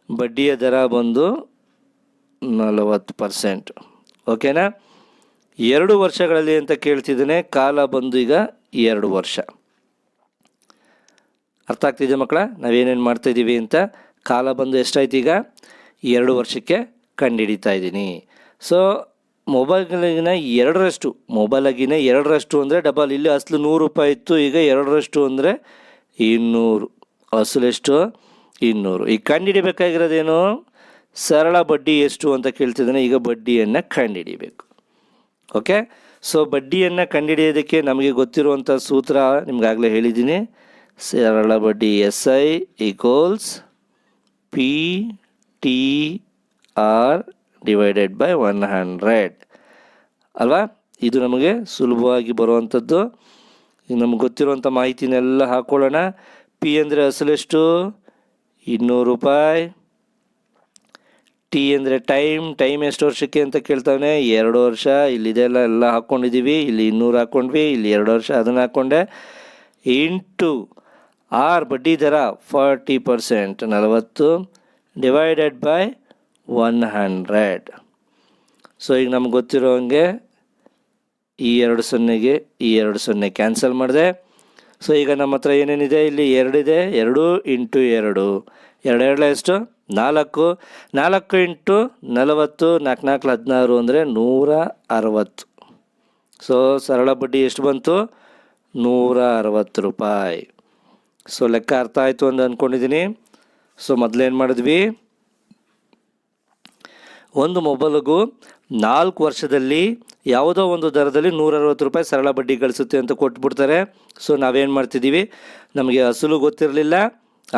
ಬಡ್ಡಿಯ ದರ ಬಂದು 40%. ಓಕೆನಾ. 2 ವರ್ಷಗಳಲ್ಲಿ ಅಂತ ಕೇಳ್ತಿದ್ದೇನೆ, ಕಾಲ ಬಂದು ಈಗ 2 ವರ್ಷ. ಅರ್ಥ ಆಗ್ತಿದೆ ಮಕ್ಕಳ, ನಾವೇನೇನು ಮಾಡ್ತಾಯಿದ್ದೀವಿ ಅಂತ. ಕಾಲ ಬಂದು ಎಷ್ಟಾಯ್ತು ಈಗ 2 ವರ್ಷಕ್ಕೆ ಕಂಡುಹಿಡಿತಾ ಇದ್ದೀನಿ. ಸೊ ಮೊಬೈಲ್ಗಿನ 2ರಷ್ಟು, ಮೊಬೈಲಾಗಿನ 2ರಷ್ಟು ಅಂದರೆ ಡಬಲ್. ಇಲ್ಲಿ ಅಸಲು 100 ರೂಪಾಯಿ ಇತ್ತು, ಈಗ 2ರಷ್ಟು ಅಂದರೆ 200. ಅಸಲು ಎಷ್ಟು? 200. ಈಗ ಕಂಡುಹಿಡಿಬೇಕಾಗಿರೋದೇನು? ಸರಳ ಬಡ್ಡಿ ಎಷ್ಟು ಅಂತ ಕೇಳ್ತಿದ್ದಾನೆ. ಈಗ ಬಡ್ಡಿಯನ್ನು ಕಂಡುಹಿಡಿಬೇಕು. ಓಕೆ. ಸೊ ಬಡ್ಡಿಯನ್ನು ಕಂಡುಹಿಡಿಯೋದಕ್ಕೆ ನಮಗೆ ಗೊತ್ತಿರುವಂಥ ಸೂತ್ರ ನಿಮ್ಗಾಗಲೇ ಹೇಳಿದ್ದೀನಿ. ಸರಳ ಬಡ್ಡಿ SI = PTR / 100 ಅಲ್ವಾ. ಇದು ನಮಗೆ ಸುಲಭವಾಗಿ ಬರುವಂಥದ್ದು. ಈಗ ನಮ್ಗೆ ಗೊತ್ತಿರುವಂಥ ಮಾಹಿತಿನೆಲ್ಲ ಹಾಕ್ಕೊಳ್ಳೋಣ. P ಅಂದರೆ ಅಸಲೆಷ್ಟು? 200 ರೂಪಾಯಿ. T ಅಂದರೆ ಟೈಮ್ ಎಷ್ಟು ವರ್ಷಕ್ಕೆ ಅಂತ ಕೇಳ್ತಾವೆ? 2 ವರ್ಷ. ಇಲ್ಲಿದೆಲ್ಲ ಎಲ್ಲ ಹಾಕ್ಕೊಂಡಿದ್ದೀವಿ. ಇಲ್ಲಿ 200 ಹಾಕ್ಕೊಂಡ್ವಿ, ಇಲ್ಲಿ 2 ವರ್ಷ ಅದನ್ನು ಹಾಕ್ಕೊಂಡೆ. ಇಂಟು R ಬಡ್ಡಿ ದರ 40%, 40 / 100. ಸೊ ಈಗ ನಮ್ಗೆ ಗೊತ್ತಿರೋ ಹಂಗೆ ಈ 2 0ಗೆ ಈ 2 0 ಕ್ಯಾನ್ಸಲ್ ಮಾಡಿದೆ. ಸೊ ಈಗ ನಮ್ಮ ಹತ್ರ ಏನೇನಿದೆ? ಇಲ್ಲಿ 2 ಇದೆ. 2 × 2, 2 ಎಷ್ಟು? 4. 4 × 40, 4 4 16 ಅಂದರೆ 160. ಸೊ ಸರಳ ಬಡ್ಡಿ ಎಷ್ಟು ಬಂತು? 160 ರೂಪಾಯಿ. ಸೊ ಲೆಕ್ಕ ಅರ್ಥ ಆಯಿತು ಅಂತ ಅಂದ್ಕೊಂಡಿದ್ದೀನಿ. ಸೊ ಮೊದಲೇನು ಮಾಡಿದ್ವಿ? ಒಂದು ಮೊಬೈಲ್ಗೂ 4 ವರ್ಷದಲ್ಲಿ ಯಾವುದೋ ಒಂದು ದರದಲ್ಲಿ 160 ರೂಪಾಯಿ ಸರಳ ಬಡ್ಡಿ ಗಳಿಸುತ್ತೆ ಅಂತ ಕೊಟ್ಬಿಡ್ತಾರೆ. ಸೊ ನಾವೇನು ಮಾಡ್ತಿದ್ದೀವಿ? ನಮಗೆ ಅಸಲು ಗೊತ್ತಿರಲಿಲ್ಲ,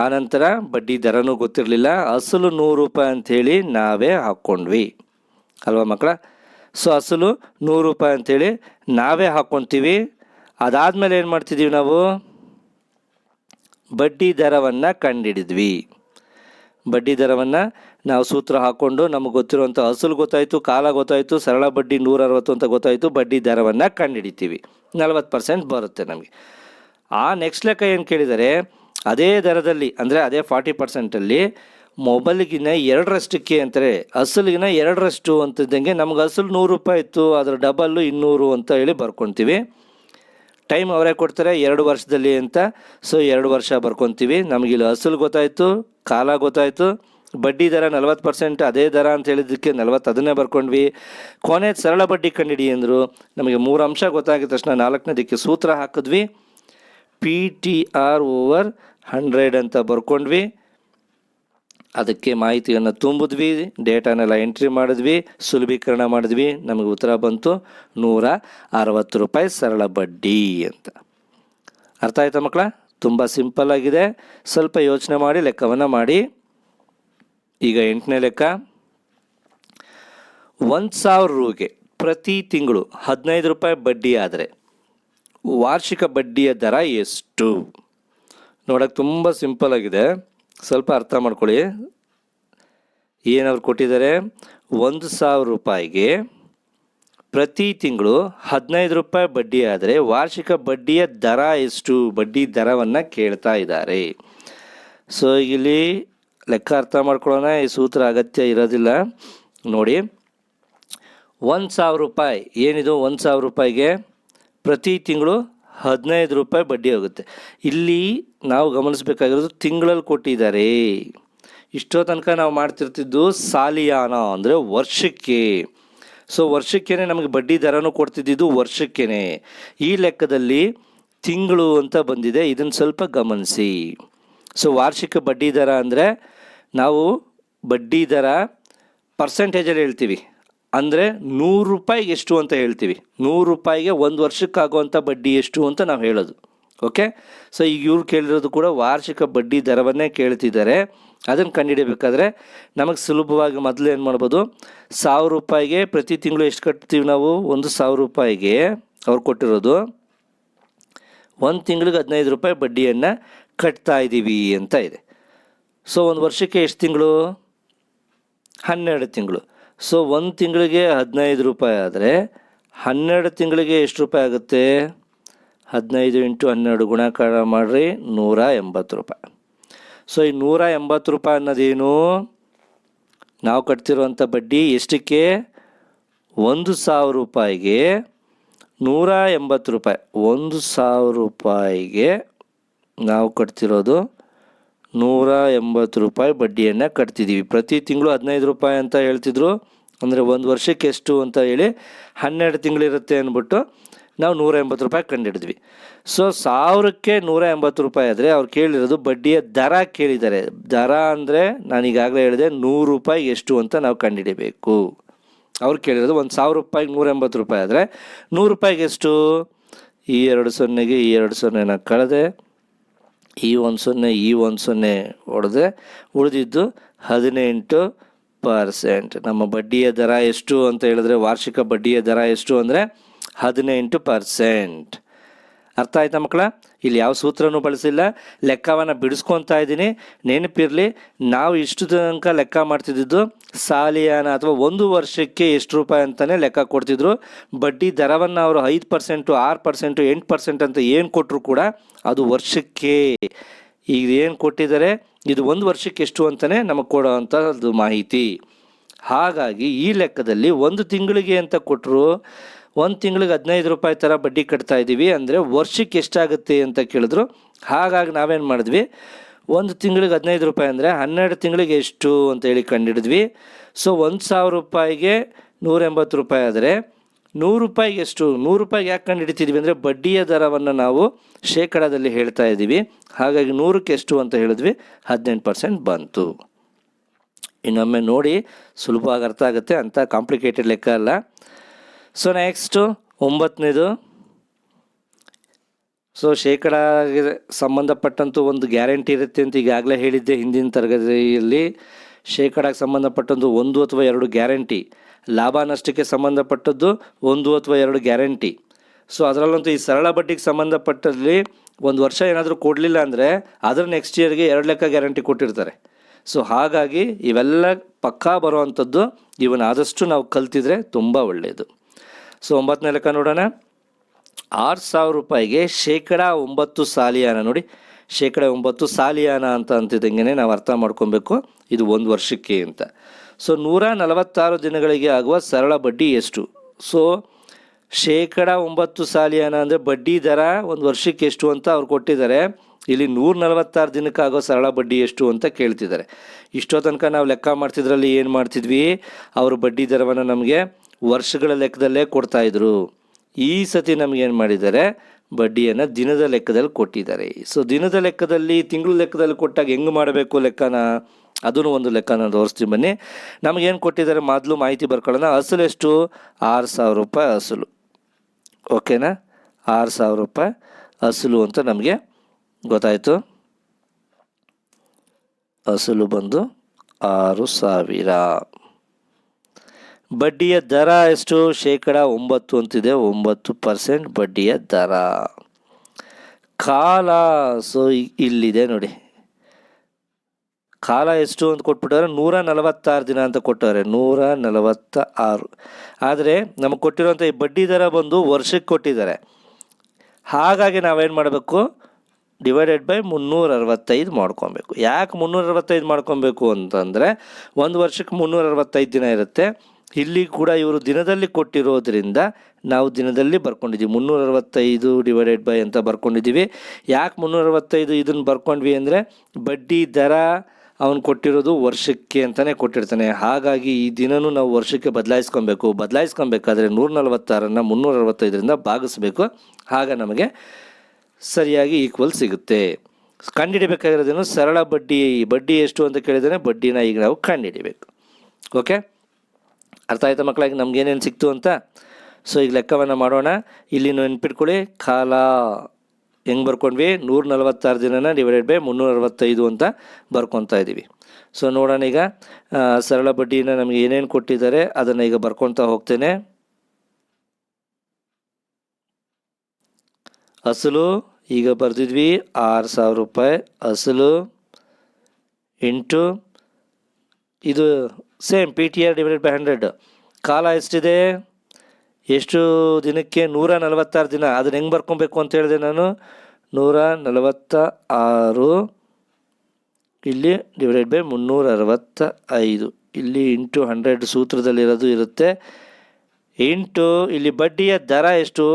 ಆನಂತರ ಬಡ್ಡಿ ದರನೂ ಗೊತ್ತಿರಲಿಲ್ಲ. ಅಸಲು 100 ರೂಪಾಯಿ ಅಂಥೇಳಿ ನಾವೇ ಹಾಕ್ಕೊಂಡ್ವಿ ಅಲ್ವಾ ಮಕ್ಕಳ. ಸೊ ಅಸಲು 100 ರೂಪಾಯಿ ಅಂಥೇಳಿ ನಾವೇ ಹಾಕ್ಕೊತೀವಿ. ಅದಾದಮೇಲೆ ಏನು ಮಾಡ್ತಿದ್ದೀವಿ ನಾವು? ಬಡ್ಡಿ ದರವನ್ನು ಕಂಡುಹಿಡಿದ್ವಿ. ಬಡ್ಡಿ ದರವನ್ನು ನಾವು ಸೂತ್ರ ಹಾಕ್ಕೊಂಡು ನಮಗೆ ಗೊತ್ತಿರುವಂಥ ಅಸಲು ಗೊತ್ತಾಯಿತು, ಕಾಲ ಗೊತ್ತಾಯಿತು, ಸರಳ ಬಡ್ಡಿ 160 ಅಂತ ಗೊತ್ತಾಯಿತು. ಬಡ್ಡಿ ದರವನ್ನು ಕಂಡುಹಿಡಿತೀವಿ. 40% ಬರುತ್ತೆ ನಮಗೆ. ಆ ನೆಕ್ಸ್ಟ್ ಲೆಕ್ಕ ಏನು ಕೇಳಿದರೆ, ಅದೇ ದರದಲ್ಲಿ ಅಂದರೆ ಅದೇ 40%ಅಲ್ಲಿ ಮೊಬೈಲ್ಗಿನ 2ರಷ್ಟಕ್ಕೆ ಅಂತಾರೆ, ಅಸಲಿಗಿನ 2ರಷ್ಟು ಅಂತಿದ್ದಂಗೆ ನಮ್ಗೆ ಅಸಲು 100 ರೂಪಾಯಿ ಇತ್ತು, ಅದರ ಡಬಲ್ಲು 200 ಅಂತ ಹೇಳಿ ಬರ್ಕೊತೀವಿ. ಟೈಮ್ ಅವರೇ ಕೊಡ್ತಾರೆ 2 ವರ್ಷದಲ್ಲಿ ಅಂತ. ಸೊ 2 ವರ್ಷ ಬರ್ಕೊತೀವಿ. ನಮಗಿಲ್ಲಿ ಅಸಲು ಗೊತ್ತಾಯಿತು, ಕಾಲ ಗೊತ್ತಾಯಿತು, ಬಡ್ಡಿ ದರ 40% ಅದೇ ದರ ಅಂತ ಹೇಳಿದ್ದಕ್ಕೆ 40 ಅದನ್ನೇ ಬರ್ಕೊಂಡ್ವಿ. ಕೊನೆ ಸರಳ ಬಡ್ಡಿ ಕಂಡುಹಿಡಿ ಅಂದರು. ನಮಗೆ 3 ಅಂಶ ಗೊತ್ತಾಗಿದ ತಕ್ಷಣ 4ನೇದಕ್ಕೆ ಸೂತ್ರ ಹಾಕಿದ್ವಿ. PTR / 100 ಅಂತ ಬರ್ಕೊಂಡ್ವಿ. ಅದಕ್ಕೆ ಮಾಹಿತಿಯನ್ನು ತುಂಬಿದ್ವಿ, ಡೇಟಾನೆಲ್ಲ ಎಂಟ್ರಿ ಮಾಡಿದ್ವಿ, ಸುಲಭೀಕರಣ ಮಾಡಿದ್ವಿ. ನಮಗೆ ಉತ್ತರ ಬಂತು 160 ರೂಪಾಯಿ ಸರಳ ಬಡ್ಡಿ ಅಂತ. ಅರ್ಥ ಆಯ್ತಾ ಮಕ್ಕಳ? ತುಂಬ ಸಿಂಪಲ್ ಆಗಿದೆ. ಸ್ವಲ್ಪ ಯೋಚನೆ ಮಾಡಿ ಲೆಕ್ಕವನ್ನು ಮಾಡಿ. ಈಗ 8ನೇ ಲೆಕ್ಕ. 1000 ರೂಗೆ ಪ್ರತಿ ತಿಂಗಳು 15 ರೂಪಾಯಿ ಬಡ್ಡಿ ಆದರೆ ವಾರ್ಷಿಕ ಬಡ್ಡಿಯ ದರ ಎಷ್ಟು? ನೋಡೋಕ್ಕೆ ತುಂಬ ಸಿಂಪಲ್ ಆಗಿದೆ, ಸ್ವಲ್ಪ ಅರ್ಥ ಮಾಡ್ಕೊಳ್ಳಿ. ಏನವ್ರು ಕೊಟ್ಟಿದ್ದಾರೆ? 1000 ರೂಪಾಯಿಗೆ ಪ್ರತಿ ತಿಂಗಳು 15 ರೂಪಾಯಿ ಬಡ್ಡಿ ಆದರೆ ವಾರ್ಷಿಕ ಬಡ್ಡಿಯ ದರ ಎಷ್ಟು? ಬಡ್ಡಿ ದರವನ್ನು ಕೇಳ್ತಾ ಇದ್ದಾರೆ. ಸೊ ಇಲ್ಲಿ ಲೆಕ್ಕ ಅರ್ಥ ಮಾಡ್ಕೊಳ್ಳೋಣ. ಈ ಸೂತ್ರ ಅಗತ್ಯ ಇರೋದಿಲ್ಲ. ನೋಡಿ, 1000 ರೂಪಾಯಿ ಏನಿದು? 1000 ರೂಪಾಯಿಗೆ ಪ್ರತಿ ತಿಂಗಳು 15 ರೂಪಾಯಿ ಬಡ್ಡಿ ಹೋಗುತ್ತೆ. ಇಲ್ಲಿ ನಾವು ಗಮನಿಸಬೇಕಾಗಿರೋದು ತಿಂಗಳಲ್ಲಿ ಕೊಟ್ಟಿದ್ದಾರೆ. ಇಷ್ಟೋ ತನಕ ನಾವು ಮಾಡ್ತಿರ್ತಿದ್ದು ಸಾಲಿಯಾನ ಅಂದರೆ ವರ್ಷಕ್ಕೆ. ಸೊ ವರ್ಷಕ್ಕೇ ನಮಗೆ ಬಡ್ಡಿ ದರನೂ ಕೊಡ್ತಿದ್ದಿದ್ದು ವರ್ಷಕ್ಕೇ. ಈ ಲೆಕ್ಕದಲ್ಲಿ ತಿಂಗಳು ಅಂತ ಬಂದಿದೆ, ಇದನ್ನು ಸ್ವಲ್ಪ ಗಮನಿಸಿ. ಸೊ ವಾರ್ಷಿಕ ಬಡ್ಡಿ ದರ ಅಂದರೆ ನಾವು ಬಡ್ಡಿ ದರ ಪರ್ಸೆಂಟೇಜಲ್ಲಿ ಹೇಳ್ತೀವಿ. ಅಂದರೆ 100 ರೂಪಾಯಿಗೆ ಎಷ್ಟು ಅಂತ ಹೇಳ್ತೀವಿ. 100 ರೂಪಾಯಿಗೆ 1 ವರ್ಷಕ್ಕಾಗುವಂಥ ಬಡ್ಡಿ ಎಷ್ಟು ಅಂತ ನಾವು ಹೇಳೋದು. ಓಕೆ. ಸೊ ಈಗ ಇವ್ರು ಕೇಳಿರೋದು ಕೂಡ ವಾರ್ಷಿಕ ಬಡ್ಡಿ ದರವನ್ನೇ ಕೇಳ್ತಿದ್ದಾರೆ. ಅದನ್ನು ಕಂಡುಹಿಡಿಯಬೇಕಾದ್ರೆ ನಮಗೆ ಸುಲಭವಾಗಿ ಮೊದಲು ಏನು ಮಾಡ್ಬೋದು? 1000 ರೂಪಾಯಿಗೆ ಪ್ರತಿ ತಿಂಗಳು ಎಷ್ಟು ಕಟ್ತೀವಿ ನಾವು? 1000 ರೂಪಾಯಿಗೆ ಅವ್ರು ಕೊಟ್ಟಿರೋದು 1 ತಿಂಗಳಿಗೆ 15 ರೂಪಾಯಿ ಬಡ್ಡಿಯನ್ನು ಕಟ್ತಾ ಇದ್ದೀವಿ ಅಂತ ಇದೆ. ಸೊ 1 ವರ್ಷಕ್ಕೆ ಎಷ್ಟು ತಿಂಗಳು? 12 ತಿಂಗಳು. ಸೊ 1 ತಿಂಗಳಿಗೆ 15 ರೂಪಾಯಿ ಆದರೆ 12 ತಿಂಗಳಿಗೆ ಎಷ್ಟು ರೂಪಾಯಿ ಆಗುತ್ತೆ? 15 ಇಂಟು 12 ಗುಣಾಕಾರ ಮಾಡಿರಿ, 180 ರೂಪಾಯಿ. ಸೊ ಈ 180 ರೂಪಾಯಿ ಅನ್ನೋದೇನು? ನಾವು ಕಟ್ತಿರುವಂಥ ಬಡ್ಡಿ ಎಷ್ಟಕ್ಕೆ? 1,000 ರೂಪಾಯಿಗೆ 180 ರೂಪಾಯಿ. 1,000 ರೂಪಾಯಿಗೆ ನಾವು ಕಟ್ತಿರೋದು 180 ರೂಪಾಯಿ ಬಡ್ಡಿಯನ್ನು ಕಟ್ತಿದ್ದೀವಿ. ಪ್ರತಿ ತಿಂಗಳು 15 ರೂಪಾಯಿ ಅಂತ ಹೇಳ್ತಿದ್ರು. ಅಂದರೆ ಒಂದು ವರ್ಷಕ್ಕೆ ಎಷ್ಟು ಅಂತ ಹೇಳಿ 12 ತಿಂಗಳಿರುತ್ತೆ ಅಂದ್ಬಿಟ್ಟು ನಾವು 180 ರೂಪಾಯಿ ಕಂಡಿಡಿದ್ವಿ. ಸೊ 1000ಕ್ಕೆ 180 ರೂಪಾಯಿ ಆದರೆ ಅವ್ರು ಕೇಳಿರೋದು ಬಡ್ಡಿಯ ದರ ಕೇಳಿದ್ದಾರೆ. ದರ ಅಂದರೆ ನಾನು ಈಗಾಗಲೇ ಹೇಳಿದೆ 100 ರೂಪಾಯಿ ಎಷ್ಟು ಅಂತ ನಾವು ಕಂಡುಹಿಡಿಬೇಕು. ಅವ್ರು ಕೇಳಿರೋದು 1,000 ರೂಪಾಯಿಗೆ 180 ರೂಪಾಯಿ ಆದರೆ 100 ರೂಪಾಯಿಗೆ ಎಷ್ಟು? ಈ 2 ಸೊನ್ನೆಗೆ ಈ 2 ಸೊನ್ನೆನ ಕಳೆದೆ, ಈ 1 ಸೊನ್ನೆ ಈ 1 ಸೊನ್ನೆ ಹೊಡೆದೆ, ಉಳಿದಿದ್ದು 18%. ನಮ್ಮ ಬಡ್ಡಿಯ ದರ ಎಷ್ಟು ಅಂತ ಹೇಳಿದ್ರೆ, ವಾರ್ಷಿಕ ಬಡ್ಡಿಯ ದರ ಎಷ್ಟು ಅಂದರೆ 18%. ಅರ್ಥ ಆಯ್ತಾ ಮಕ್ಕಳ? ಇಲ್ಲಿ ಯಾವ ಸೂತ್ರನೂ ಬಳಸಿಲ್ಲ, ಲೆಕ್ಕವನ್ನು ಬಿಡಿಸ್ಕೊತಾ ಇದ್ದೀನಿ. ನೆನಪಿರಲಿ, ನಾವು ಇಷ್ಟು ತನಕ ಲೆಕ್ಕ ಮಾಡ್ತಿದ್ದು ಸಾಲಿಯಾನ ಅಥವಾ ಒಂದು ವರ್ಷಕ್ಕೆ ಎಷ್ಟು ರೂಪಾಯಿ ಅಂತಲೇ ಲೆಕ್ಕ ಕೊಡ್ತಿದ್ರು. ಬಡ್ಡಿ ದರವನ್ನು ಅವರು 5%, 6%, 8% ಅಂತ ಏನು ಕೊಟ್ಟರು ಕೂಡ ಅದು ವರ್ಷಕ್ಕೆ. ಈಗ ಏನು ಕೊಟ್ಟಿದ್ದಾರೆ, ಇದು ಒಂದು ವರ್ಷಕ್ಕೆ ಎಷ್ಟು ಅಂತಲೇ ನಮಗೆ ಕೊಡೋವಂಥದ್ದು ಮಾಹಿತಿ. ಹಾಗಾಗಿ ಈ ಲೆಕ್ಕದಲ್ಲಿ ಒಂದು ತಿಂಗಳಿಗೆ ಅಂತ ಕೊಟ್ಟರು, ಒಂದು ತಿಂಗಳಿಗೆ 15 ರೂಪಾಯಿ ಥರ ಬಡ್ಡಿ ಕಟ್ತಾ ಇದ್ದೀವಿ. ಅಂದರೆ ವರ್ಷಕ್ಕೆ ಎಷ್ಟಾಗುತ್ತೆ ಅಂತ ಕೇಳಿದ್ರು. ಹಾಗಾಗಿ ನಾವೇನು ಮಾಡಿದ್ವಿ, ಒಂದು ತಿಂಗಳಿಗೆ 15 ರೂಪಾಯಿ ಅಂದರೆ 12 ತಿಂಗಳಿಗೆ ಎಷ್ಟು ಅಂತೇಳಿ ಕಂಡುಹಿಡಿದ್ವಿ. ಸೊ 1,000 ರೂಪಾಯಿಗೆ 180 ರೂಪಾಯಿ ಆದರೆ 100 ರೂಪಾಯಿಗೆ ಎಷ್ಟು? 100 ರೂಪಾಯಿಗೆ ಯಾಕೆ ಕಂಡುಹಿಡಿತಿದ್ವಿ ಅಂದರೆ ಬಡ್ಡಿಯ ದರವನ್ನು ನಾವು ಶೇಕಡಾದಲ್ಲಿ ಹೇಳ್ತಾ ಇದ್ದೀವಿ. ಹಾಗಾಗಿ 100ಕ್ಕೆ ಎಷ್ಟು ಅಂತ ಹೇಳಿದ್ವಿ, 18% ಬಂತು. ಇನ್ನೊಮ್ಮೆ ನೋಡಿ, ಸುಲಭವಾಗಿ ಅರ್ಥ ಆಗುತ್ತೆ, ಅಂಥ ಕಾಂಪ್ಲಿಕೇಟೆಡ್ ಲೆಕ್ಕ ಅಲ್ಲ. ಸೊ ನೆಕ್ಸ್ಟು 9ನೇದು. ಸೊ ಶೇಕಡಾಗೆ ಸಂಬಂಧಪಟ್ಟಂತೂ ಒಂದು ಗ್ಯಾರಂಟಿ ಇರುತ್ತೆ ಅಂತ ಈಗಾಗಲೇ ಹೇಳಿದ್ದೆ ಹಿಂದಿನ ತರಗತಿಯಲ್ಲಿ. ಶೇಕಡಾಗೆ ಸಂಬಂಧಪಟ್ಟಂದು 1 ಅಥವಾ 2 ಗ್ಯಾರಂಟಿ, ಲಾಭ ನಷ್ಟಕ್ಕೆ ಸಂಬಂಧಪಟ್ಟದ್ದು 1 ಅಥವಾ 2 ಗ್ಯಾರಂಟಿ. ಸೊ ಅದರಲ್ಲಂತೂ ಈ ಸರಳ ಬಡ್ಡಿಗೆ ಸಂಬಂಧಪಟ್ಟಲ್ಲಿ ಒಂದು ವರ್ಷ ಏನಾದರೂ ಕೊಡಲಿಲ್ಲ ಅಂದರೆ ಅದರ ನೆಕ್ಸ್ಟ್ ಇಯರ್ಗೆ 2 ಲೆಕ್ಕ ಗ್ಯಾರಂಟಿ ಕೊಟ್ಟಿರ್ತಾರೆ. ಸೊ ಹಾಗಾಗಿ ಇವೆಲ್ಲ ಪಕ್ಕಾ ಬರುವಂಥದ್ದು. ಇವನ್ನ ಆದಷ್ಟು ನಾವು ಕಲ್ತಿದ್ರೆ ತುಂಬ ಒಳ್ಳೆಯದು. ಸೊ 9ನೇ ಲೆಕ್ಕ ನೋಡೋಣ. 6,000 ರೂಪಾಯಿಗೆ 9% ಸಾಲಿಯಾನ. ನೋಡಿ, 9% ಸಾಲಿಯಾನ ಅಂತ ಅಂತಿದ್ದಂಗೆ ನಾವು ಅರ್ಥ ಮಾಡ್ಕೊಬೇಕು, ಇದು ಒಂದು ವರ್ಷಕ್ಕೆ ಅಂತ. ಸೊ 146 ದಿನಗಳಿಗೆ ಆಗುವ ಸರಳ ಬಡ್ಡಿ ಎಷ್ಟು? ಸೊ 9% ಸಾಲಿಯಾನ ಅಂದರೆ ಬಡ್ಡಿ ದರ ಒಂದು ವರ್ಷಕ್ಕೆ ಎಷ್ಟು ಅಂತ ಅವ್ರು ಕೊಟ್ಟಿದ್ದಾರೆ. ಇಲ್ಲಿ 146 ದಿನಕ್ಕೆ ಆಗೋ ಸರಳ ಬಡ್ಡಿ ಎಷ್ಟು ಅಂತ ಕೇಳ್ತಿದ್ದಾರೆ. ಇಷ್ಟೋ ತನಕ ನಾವು ಲೆಕ್ಕ ಮಾಡ್ತಿದ್ರಲ್ಲಿ ಏನು ಮಾಡ್ತಿದ್ವಿ, ಅವರು ಬಡ್ಡಿ ದರವನ್ನು ನಮಗೆ ವರ್ಷಗಳ ಲೆಕ್ಕದಲ್ಲೇ ಕೊಡ್ತಾಯಿದ್ರು. ಈ ಸತಿ ನಮಗೇನು ಮಾಡಿದ್ದಾರೆ, ಬಡ್ಡಿಯನ್ನು ದಿನದ ಲೆಕ್ಕದಲ್ಲಿ ಕೊಟ್ಟಿದ್ದಾರೆ. ಸೊ ದಿನದ ಲೆಕ್ಕದಲ್ಲಿ, ತಿಂಗಳು ಲೆಕ್ಕದಲ್ಲಿ ಕೊಟ್ಟಾಗ ಹೆಂಗೆ ಮಾಡಬೇಕು ಲೆಕ್ಕನ, ಅದೂ ಒಂದು ಲೆಕ್ಕನ ತೋರಿಸ್ತೀವಿ ಬನ್ನಿ. ನಮಗೇನು ಕೊಟ್ಟಿದ್ದಾರೆ ಮೊದಲು ಮಾಹಿತಿ ಬರ್ಕೊಳ್ಳೋಣ. ಅಸಲು ಎಷ್ಟು? 6,000 ರೂಪಾಯಿ ಅಸಲು. ಓಕೆನಾ? 6,000 ರೂಪಾಯಿ ಅಸಲು ಅಂತ ನಮಗೆ ಗೊತ್ತಾಯಿತು. ಅಸಲು ಬಂದು 6,000. ಬಡ್ಡಿಯ ದರ ಎಷ್ಟು? 9% ಅಂತಿದೆ, 9% ಬಡ್ಡಿಯ ದರ. ಕಾಲ, ಸೊ ಇಲ್ಲಿದೆ ನೋಡಿ, ಕಾಲ ಎಷ್ಟು ಅಂತ ಕೊಟ್ಬಿಟ್ಟವ್ರೆ, 146 ದಿನ ಅಂತ ಕೊಟ್ಟವ್ರೆ, 146. ಆದರೆ ನಮಗೆ ಕೊಟ್ಟಿರುವಂಥ ಈ ಬಡ್ಡಿ ದರ ಬಂದು ವರ್ಷಕ್ಕೆ ಕೊಟ್ಟಿದ್ದಾರೆ. ಹಾಗಾಗಿ ನಾವೇನು ಮಾಡಬೇಕು, ಡಿವೈಡೆಡ್ ಬೈ 365 ಮಾಡ್ಕೊಬೇಕು. ಯಾಕೆ 365 ಮಾಡ್ಕೊಬೇಕು ಅಂತಂದರೆ ಒಂದು ವರ್ಷಕ್ಕೆ 365 ದಿನ ಇರುತ್ತೆ. ಇಲ್ಲಿ ಕೂಡ ಇವರು ದಿನದಲ್ಲಿ ಕೊಟ್ಟಿರೋದ್ರಿಂದ ನಾವು ದಿನದಲ್ಲಿ ಬರ್ಕೊಂಡಿದ್ದೀವಿ. 365 ಡಿವೈಡೆಡ್ ಬೈ ಅಂತ ಬರ್ಕೊಂಡಿದ್ದೀವಿ. ಯಾಕೆ 365 ಇದನ್ನು ಬರ್ಕೊಂಡ್ವಿ ಅಂದರೆ ಬಡ್ಡಿ ದರ ಅವನು ಕೊಟ್ಟಿರೋದು ವರ್ಷಕ್ಕೆ ಅಂತಲೇ ಕೊಟ್ಟಿರ್ತಾನೆ. ಹಾಗಾಗಿ ಈ ದಿನವೂ ನಾವು ವರ್ಷಕ್ಕೆ ಬದಲಾಯಿಸ್ಕೊಬೇಕಾದ್ರೆ 146ಅನ್ನು 365ರಿಂದ ಭಾಗಿಸ್ಬೇಕು. ಆಗ ನಮಗೆ ಸರಿಯಾಗಿ ಈಕ್ವಲ್ ಸಿಗುತ್ತೆ. ಕಂಡುಹಿಡಿಬೇಕಾಗಿರೋದೇನು, ಸರಳ ಬಡ್ಡಿ ಎಷ್ಟು ಅಂತ ಕೇಳಿದರೆ ಬಡ್ಡಿನ ಈಗ ನಾವು ಕಂಡುಹಿಡಿಬೇಕು. ಓಕೆ, ಅರ್ಥ ಆಯ್ತಾ ಮಕ್ಕಳಾಗಿ ನಮಗೇನೇನು ಸಿಕ್ತು ಅಂತ? ಸೊ ಈಗ ಲೆಕ್ಕವನ್ನು ಮಾಡೋಣ. ಇಲ್ಲಿ ನೆನ್ಪಿಟ್ಕೊಳ್ಳಿ, ಕಾಲ ಹೆಂಗೆ ಬರ್ಕೊಂಡ್ವಿ, 146 ದಿನನ ಡಿವೈಡೆಡ್ ಬೈ 365 ಅಂತ ಬರ್ಕೊತಾ ಇದ್ದೀವಿ. ಸೊ ನೋಡೋಣ ಈಗ ಸರಳ ಬಡ್ಡಿನ ನಮಗೆ ಏನೇನು ಕೊಟ್ಟಿದ್ದಾರೆ ಅದನ್ನು ಈಗ ಬರ್ಕೊತಾ ಹೋಗ್ತೇನೆ. ಅಸಲು ಈಗ ಬರೆದಿದ್ವಿ 6,000 ರೂಪಾಯಿ ಅಸಲು ಇಂಟು ಇದು ಸೇಮ್ PTR ಡಿವೈಡೆಡ್ ಬೈ 100. ಕಾಲ ಎಷ್ಟಿದೆ? ಎಷ್ಟು ದಿನಕ್ಕೆ 146 ದಿನ. ಅದನ್ನು ಹೆಂಗೆ ಬರ್ಕೊಬೇಕು ಅಂತ ಹೇಳಿದೆ ನಾನು, 146 ಇಲ್ಲಿ ಡಿವೈಡೆಡ್ ಬೈ 365 ಇಲ್ಲಿ ಇಂಟು 100 ಸೂತ್ರದಲ್ಲಿರೋದು ಇರುತ್ತೆ, ಇಂಟು ಇಲ್ಲಿ ಬಡ್ಡಿಯ ದರ ಎಷ್ಟು,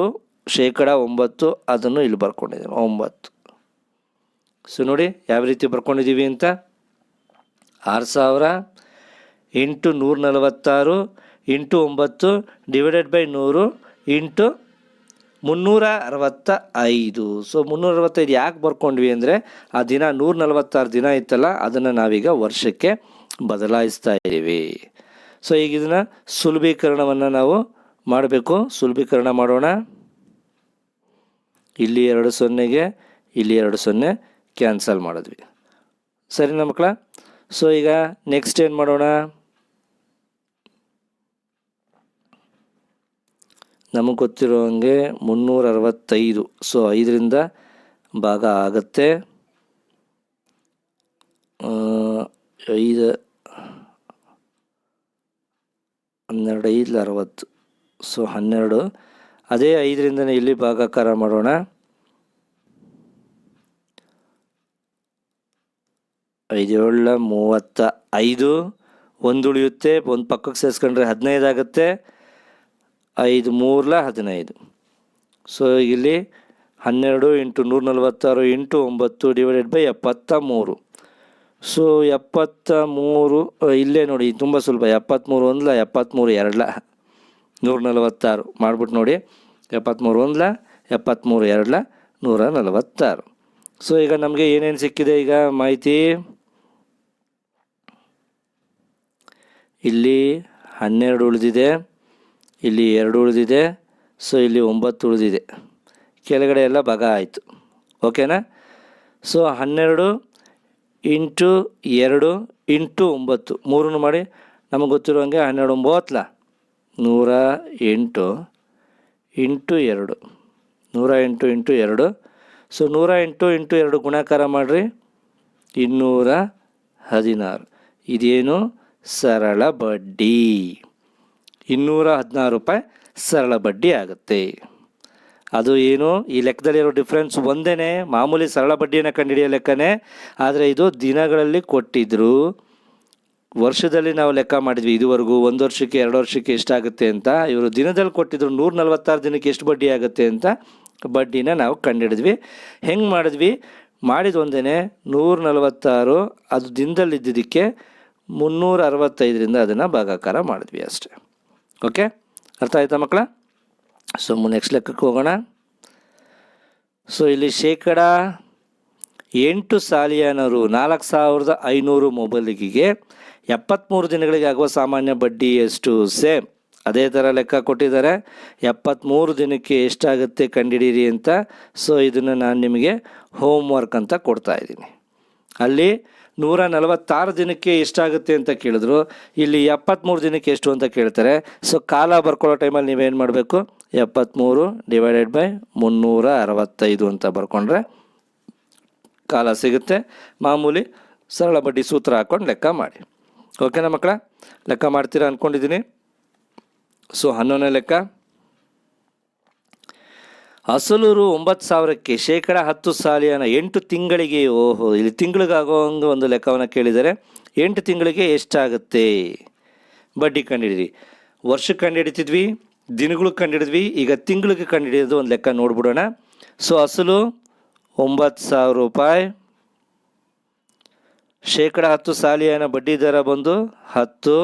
9%, ಅದನ್ನು ಇಲ್ಲಿ ಬರ್ಕೊಂಡಿದ್ದೀನಿ 9. ಸೊ ನೋಡಿ ಯಾವ ರೀತಿ ಬರ್ಕೊಂಡಿದ್ದೀವಿ ಅಂತ, 6000 into 146 into 9 divided by 100 into 365. So 365 ಯಾಕೆ ಬರ್ಕೊಂಡ್ವಿ ಅಂದರೆ ಆ ದಿನ 146 ದಿನ ಇತ್ತಲ್ಲ, ಅದನ್ನು ನಾವೀಗ ವರ್ಷಕ್ಕೆ ಬದಲಾಯಿಸ್ತಾ ಇದ್ದೀವಿ. ಸೊ ಈಗ ಇದನ್ನು ಸುಲಭೀಕರಣವನ್ನು ನಾವು ಮಾಡಬೇಕು. ಸುಲಭೀಕರಣ ಮಾಡೋಣ. ಇಲ್ಲಿ 2 0ಗೆ ಇಲ್ಲಿ 2 0 ಕ್ಯಾನ್ಸಲ್ ಮಾಡಿದ್ವಿ, ಸರಿನಾ ಮಕ್ಕಳ? ಸೊ ಈಗ ನೆಕ್ಸ್ಟ್ ಏನು ಮಾಡೋಣ, ನಮಗೆ ಗೊತ್ತಿರೋ ಹಂಗೆ 365. ಸೊ 5ರಿಂದ ಭಾಗ ಆಗುತ್ತೆ, 5 12 5 60. ಸೊ 12. ಅದೇ 5ರಿಂದನೇ ಇಲ್ಲಿ ಭಾಗಾಕಾರ ಮಾಡೋಣ. 5 7 35, 1 ಉಳಿಯುತ್ತೆ, ಒಂದು ಪಕ್ಕಕ್ಕೆ ಸೇರಿಸ್ಕೊಂಡ್ರೆ 15 ಆಗುತ್ತೆ, 5 3 15. ಸೊ ಇಲ್ಲಿ 12 into 146 into 9 divided by 73. So 73 ಇಲ್ಲೇ ನೋಡಿ ತುಂಬ ಸುಲಭ, 73 1 73 2 146 ಮಾಡ್ಬಿಟ್ಟು ನೋಡಿ, 73 1 73 2 146. ಸೊ ಈಗ ನಮಗೆ ಏನೇನು ಸಿಕ್ಕಿದೆ ಈಗ ಮಾಹಿತಿ, ಇಲ್ಲಿ 12 ಉಳಿದಿದೆ, ಇಲ್ಲಿ 2 ಉಳಿದಿದೆ, ಸೊ ಇಲ್ಲಿ 9 ಉಳಿದಿದೆ, ಕೆಳಗಡೆ ಎಲ್ಲ ಭಾಗ ಆಯಿತು. ಓಕೆನಾ? ಸೊ 12 ಇಂಟು 2 ಇಂಟು 9 3 ಮಾಡಿ, ನಮಗೆ ಗೊತ್ತಿರುವಂಗೆ 12 9 108 ಇಂಟು 2 108 ಇಂಟು 2. ಸೊ 108 ಇಂಟು 2 ಗುಣಾಕಾರ ಮಾಡಿರಿ, 216. ಇದೇನು ಸರಳ ಬಡ್ಡಿ, 216 ರೂಪಾಯಿ ಸರಳ ಬಡ್ಡಿ ಆಗುತ್ತೆ. ಅದು ಏನು, ಈ ಲೆಕ್ಕದಲ್ಲಿರೋ ಡಿಫ್ರೆನ್ಸ್ ಒಂದೇ, ಮಾಮೂಲಿ ಸರಳ ಬಡ್ಡಿಯನ್ನು ಕಂಡುಹಿಡಿಯೋ ಲೆಕ್ಕನೇ, ಆದರೆ ಇದು ದಿನಗಳಲ್ಲಿ ಕೊಟ್ಟಿದ್ದರು, ವರ್ಷದಲ್ಲಿ ನಾವು ಲೆಕ್ಕ ಮಾಡಿದ್ವಿ ಇದುವರೆಗೂ. 1 ವರ್ಷಕ್ಕೆ 2 ವರ್ಷಕ್ಕೆ ಎಷ್ಟಾಗುತ್ತೆ ಅಂತ, ಇವರು ದಿನದಲ್ಲಿ ಕೊಟ್ಟಿದ್ರು 146 ದಿನಕ್ಕೆ ಎಷ್ಟು ಬಡ್ಡಿ ಆಗುತ್ತೆ ಅಂತ ಬಡ್ಡಿನ ನಾವು ಕಂಡುಹಿಡಿದ್ವಿ. ಹೆಂಗೆ ಮಾಡಿದ್ವಿ, ಮಾಡಿದ ಒಂದೇ 146, ಅದು ದಿನದಲ್ಲಿದ್ದದಕ್ಕೆ 365ರಿಂದ ಅದನ್ನು ಭಾಗಾಕಾರ ಮಾಡಿದ್ವಿ ಅಷ್ಟೇ. ಓಕೆ, ಅರ್ಥ ಆಯ್ತಾ ಮಕ್ಕಳ? ಸೊ ನೆಕ್ಸ್ಟ್ ಲೆಕ್ಕಕ್ಕೆ ಹೋಗೋಣ. ಸೊ ಇಲ್ಲಿ 8 ಸಾಲಿಯಾನ ರು 4500 ಮೊಬೈಲಿಗೆ 73 ದಿನಗಳಿಗೆ ಆಗುವ ಸಾಮಾನ್ಯ ಬಡ್ಡಿ ಎಷ್ಟು? ಸೇಮ್ ಅದೇ ಥರ ಲೆಕ್ಕ ಕೊಟ್ಟಿದ್ದಾರೆ, 73 ದಿನಕ್ಕೆ ಎಷ್ಟಾಗುತ್ತೆ ಕಂಡುಹಿಡೀರಿ ಅಂತ. ಸೊ ಇದನ್ನು ನಾನು ನಿಮಗೆ ಹೋಮ್ ವರ್ಕ್ ಅಂತ ಕೊಡ್ತಾಯಿದ್ದೀನಿ. ಅಲ್ಲಿ 146 ದಿನಕ್ಕೆ ಎಷ್ಟಾಗುತ್ತೆ ಅಂತ ಕೇಳಿದ್ರು, ಇಲ್ಲಿ 73 ದಿನಕ್ಕೆ ಎಷ್ಟು ಅಂತ ಕೇಳ್ತಾರೆ. ಸೊ ಕಾಲ ಬರ್ಕೊಳ್ಳೋ ಟೈಮಲ್ಲಿ ನೀವೇನು ಮಾಡಬೇಕು, 73 ಡಿವೈಡೆಡ್ ಬೈ 365 ಅಂತ ಬರ್ಕೊಂಡ್ರೆ ಕಾಲ ಸಿಗುತ್ತೆ. ಮಾಮೂಲಿ ಸರಳ ಬಡ್ಡಿ ಸೂತ್ರ ಹಾಕ್ಕೊಂಡು ಲೆಕ್ಕ ಮಾಡಿ. ಓಕೆನಾ ಮಕ್ಕಳ? ಲೆಕ್ಕ ಮಾಡ್ತೀರಾ ಅಂದ್ಕೊಂಡಿದ್ದೀನಿ. ಸೊ 11ನೇ ಲೆಕ್ಕ, ಅಸಲು ರು 9000ಕ್ಕೆ 10% ಸಾಲಿಯಾನ 8 ತಿಂಗಳಿಗೆ, ಓಹೋ ಇಲ್ಲಿ ತಿಂಗಳಿಗಾಗೋಂಗೆ ಒಂದು ಲೆಕ್ಕವನ್ನು ಕೇಳಿದರೆ, 8 ತಿಂಗಳಿಗೆ ಎಷ್ಟಾಗುತ್ತೆ ಬಡ್ಡಿ ಕಂಡುಹಿಡಿದ್ವಿ. ವರ್ಷಕ್ಕೆ ಕಂಡುಹಿಡಿತಿದ್ವಿ, ದಿನಗಳಿಗೆ ಕಂಡುಹಿಡಿದ್ವಿ, ಈಗ ತಿಂಗಳಿಗೆ ಕಂಡುಹಿಡಿಯೋದು ಒಂದು ಲೆಕ್ಕ ನೋಡ್ಬಿಡೋಣ. ಸೊ ಅಸಲು 9000 ರೂಪಾಯಿ, 10% ಸಾಲಿಯಾನ ಬಡ್ಡಿ ದರ ಬಂದು 10.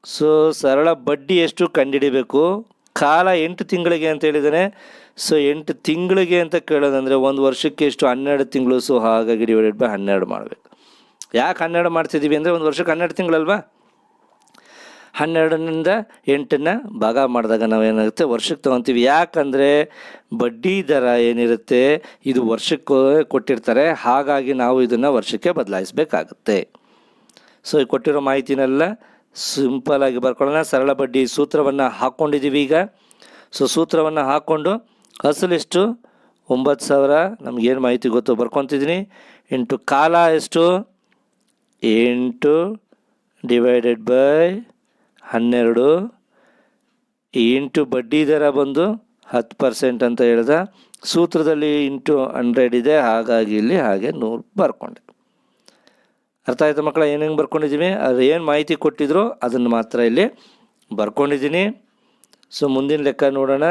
ಸೊ ಸರಳ ಬಡ್ಡಿ ಎಷ್ಟು ಕಂಡುಹಿಡಿಬೇಕು, ಕಾಲ 8 ತಿಂಗಳಿಗೆ ಅಂತ ಹೇಳಿದ್ದಾನೆ. ಸೊ 8 ತಿಂಗಳಿಗೆ ಅಂತ ಕೇಳೋದಂದರೆ ಒಂದು ವರ್ಷಕ್ಕೆ ಎಷ್ಟು, 12 ತಿಂಗಳು. ಸೊ ಹಾಗಾಗಿ ಡಿವೈಡೆಡ್ ಬೈ 12 ಮಾಡಬೇಕು. ಯಾಕೆ 12 ಮಾಡ್ತಿದ್ದೀವಿ ಅಂದರೆ ಒಂದು ವರ್ಷಕ್ಕೆ 12 ತಿಂಗಳಲ್ವಾ, 12ನಿಂದ 8ನ್ನು ಭಾಗ ಮಾಡಿದಾಗ ನಾವೇನಾಗುತ್ತೆ ವರ್ಷಕ್ಕೆ ತೊಗೊತೀವಿ. ಯಾಕಂದರೆ ಬಡ್ಡಿ ದರ ಏನಿರುತ್ತೆ ಇದು ವರ್ಷಕ್ಕೆ ಕೊಟ್ಟಿರ್ತಾರೆ, ಹಾಗಾಗಿ ನಾವು ಇದನ್ನು ವರ್ಷಕ್ಕೆ ಬದಲಾಯಿಸಬೇಕಾಗುತ್ತೆ. ಸೊ ಈ ಕೊಟ್ಟಿರೋ ಮಾಹಿತಿನೆಲ್ಲ ಸಿಂಪಲಾಗಿ ಬರ್ಕೊಳ್ಳೋಣ. ಸರಳ ಬಡ್ಡಿ ಸೂತ್ರವನ್ನು ಹಾಕ್ಕೊಂಡಿದ್ದೀವಿ ಈಗ. ಸೊ ಸೂತ್ರವನ್ನು ಹಾಕ್ಕೊಂಡು ಅಸಲೆಷ್ಟು 9000, ನಮಗೇನು ಮಾಹಿತಿ ಗೊತ್ತು ಬರ್ಕೊತಿದ್ದೀನಿ, ಇಂಟು ಕಾಲ ಎಷ್ಟು 8 ಡಿವೈಡೆಡ್ ಬೈ 12 ಇಂಟು ಬಡ್ಡಿ ದರ ಬಂದು 10% ಅಂತ ಹೇಳ್ದ. ಸೂತ್ರದಲ್ಲಿ ಇಂಟು 100 ಇದೆ, ಹಾಗಾಗಿ ಇಲ್ಲಿ ಹಾಗೆ 100 ಬರ್ಕೊಂಡೆ. ಅರ್ಥ ಆಯ್ತಾ ಮಕ್ಕಳ? ಏನೇನು ಬರ್ಕೊಂಡಿದ್ದೀವಿ, ಅದು ಏನು ಮಾಹಿತಿ ಕೊಟ್ಟಿದ್ರು ಅದನ್ನು ಮಾತ್ರ ಇಲ್ಲಿ ಬರ್ಕೊಂಡಿದ್ದೀನಿ. ಸೊ ಮುಂದಿನ ಲೆಕ್ಕ ನೋಡೋಣ.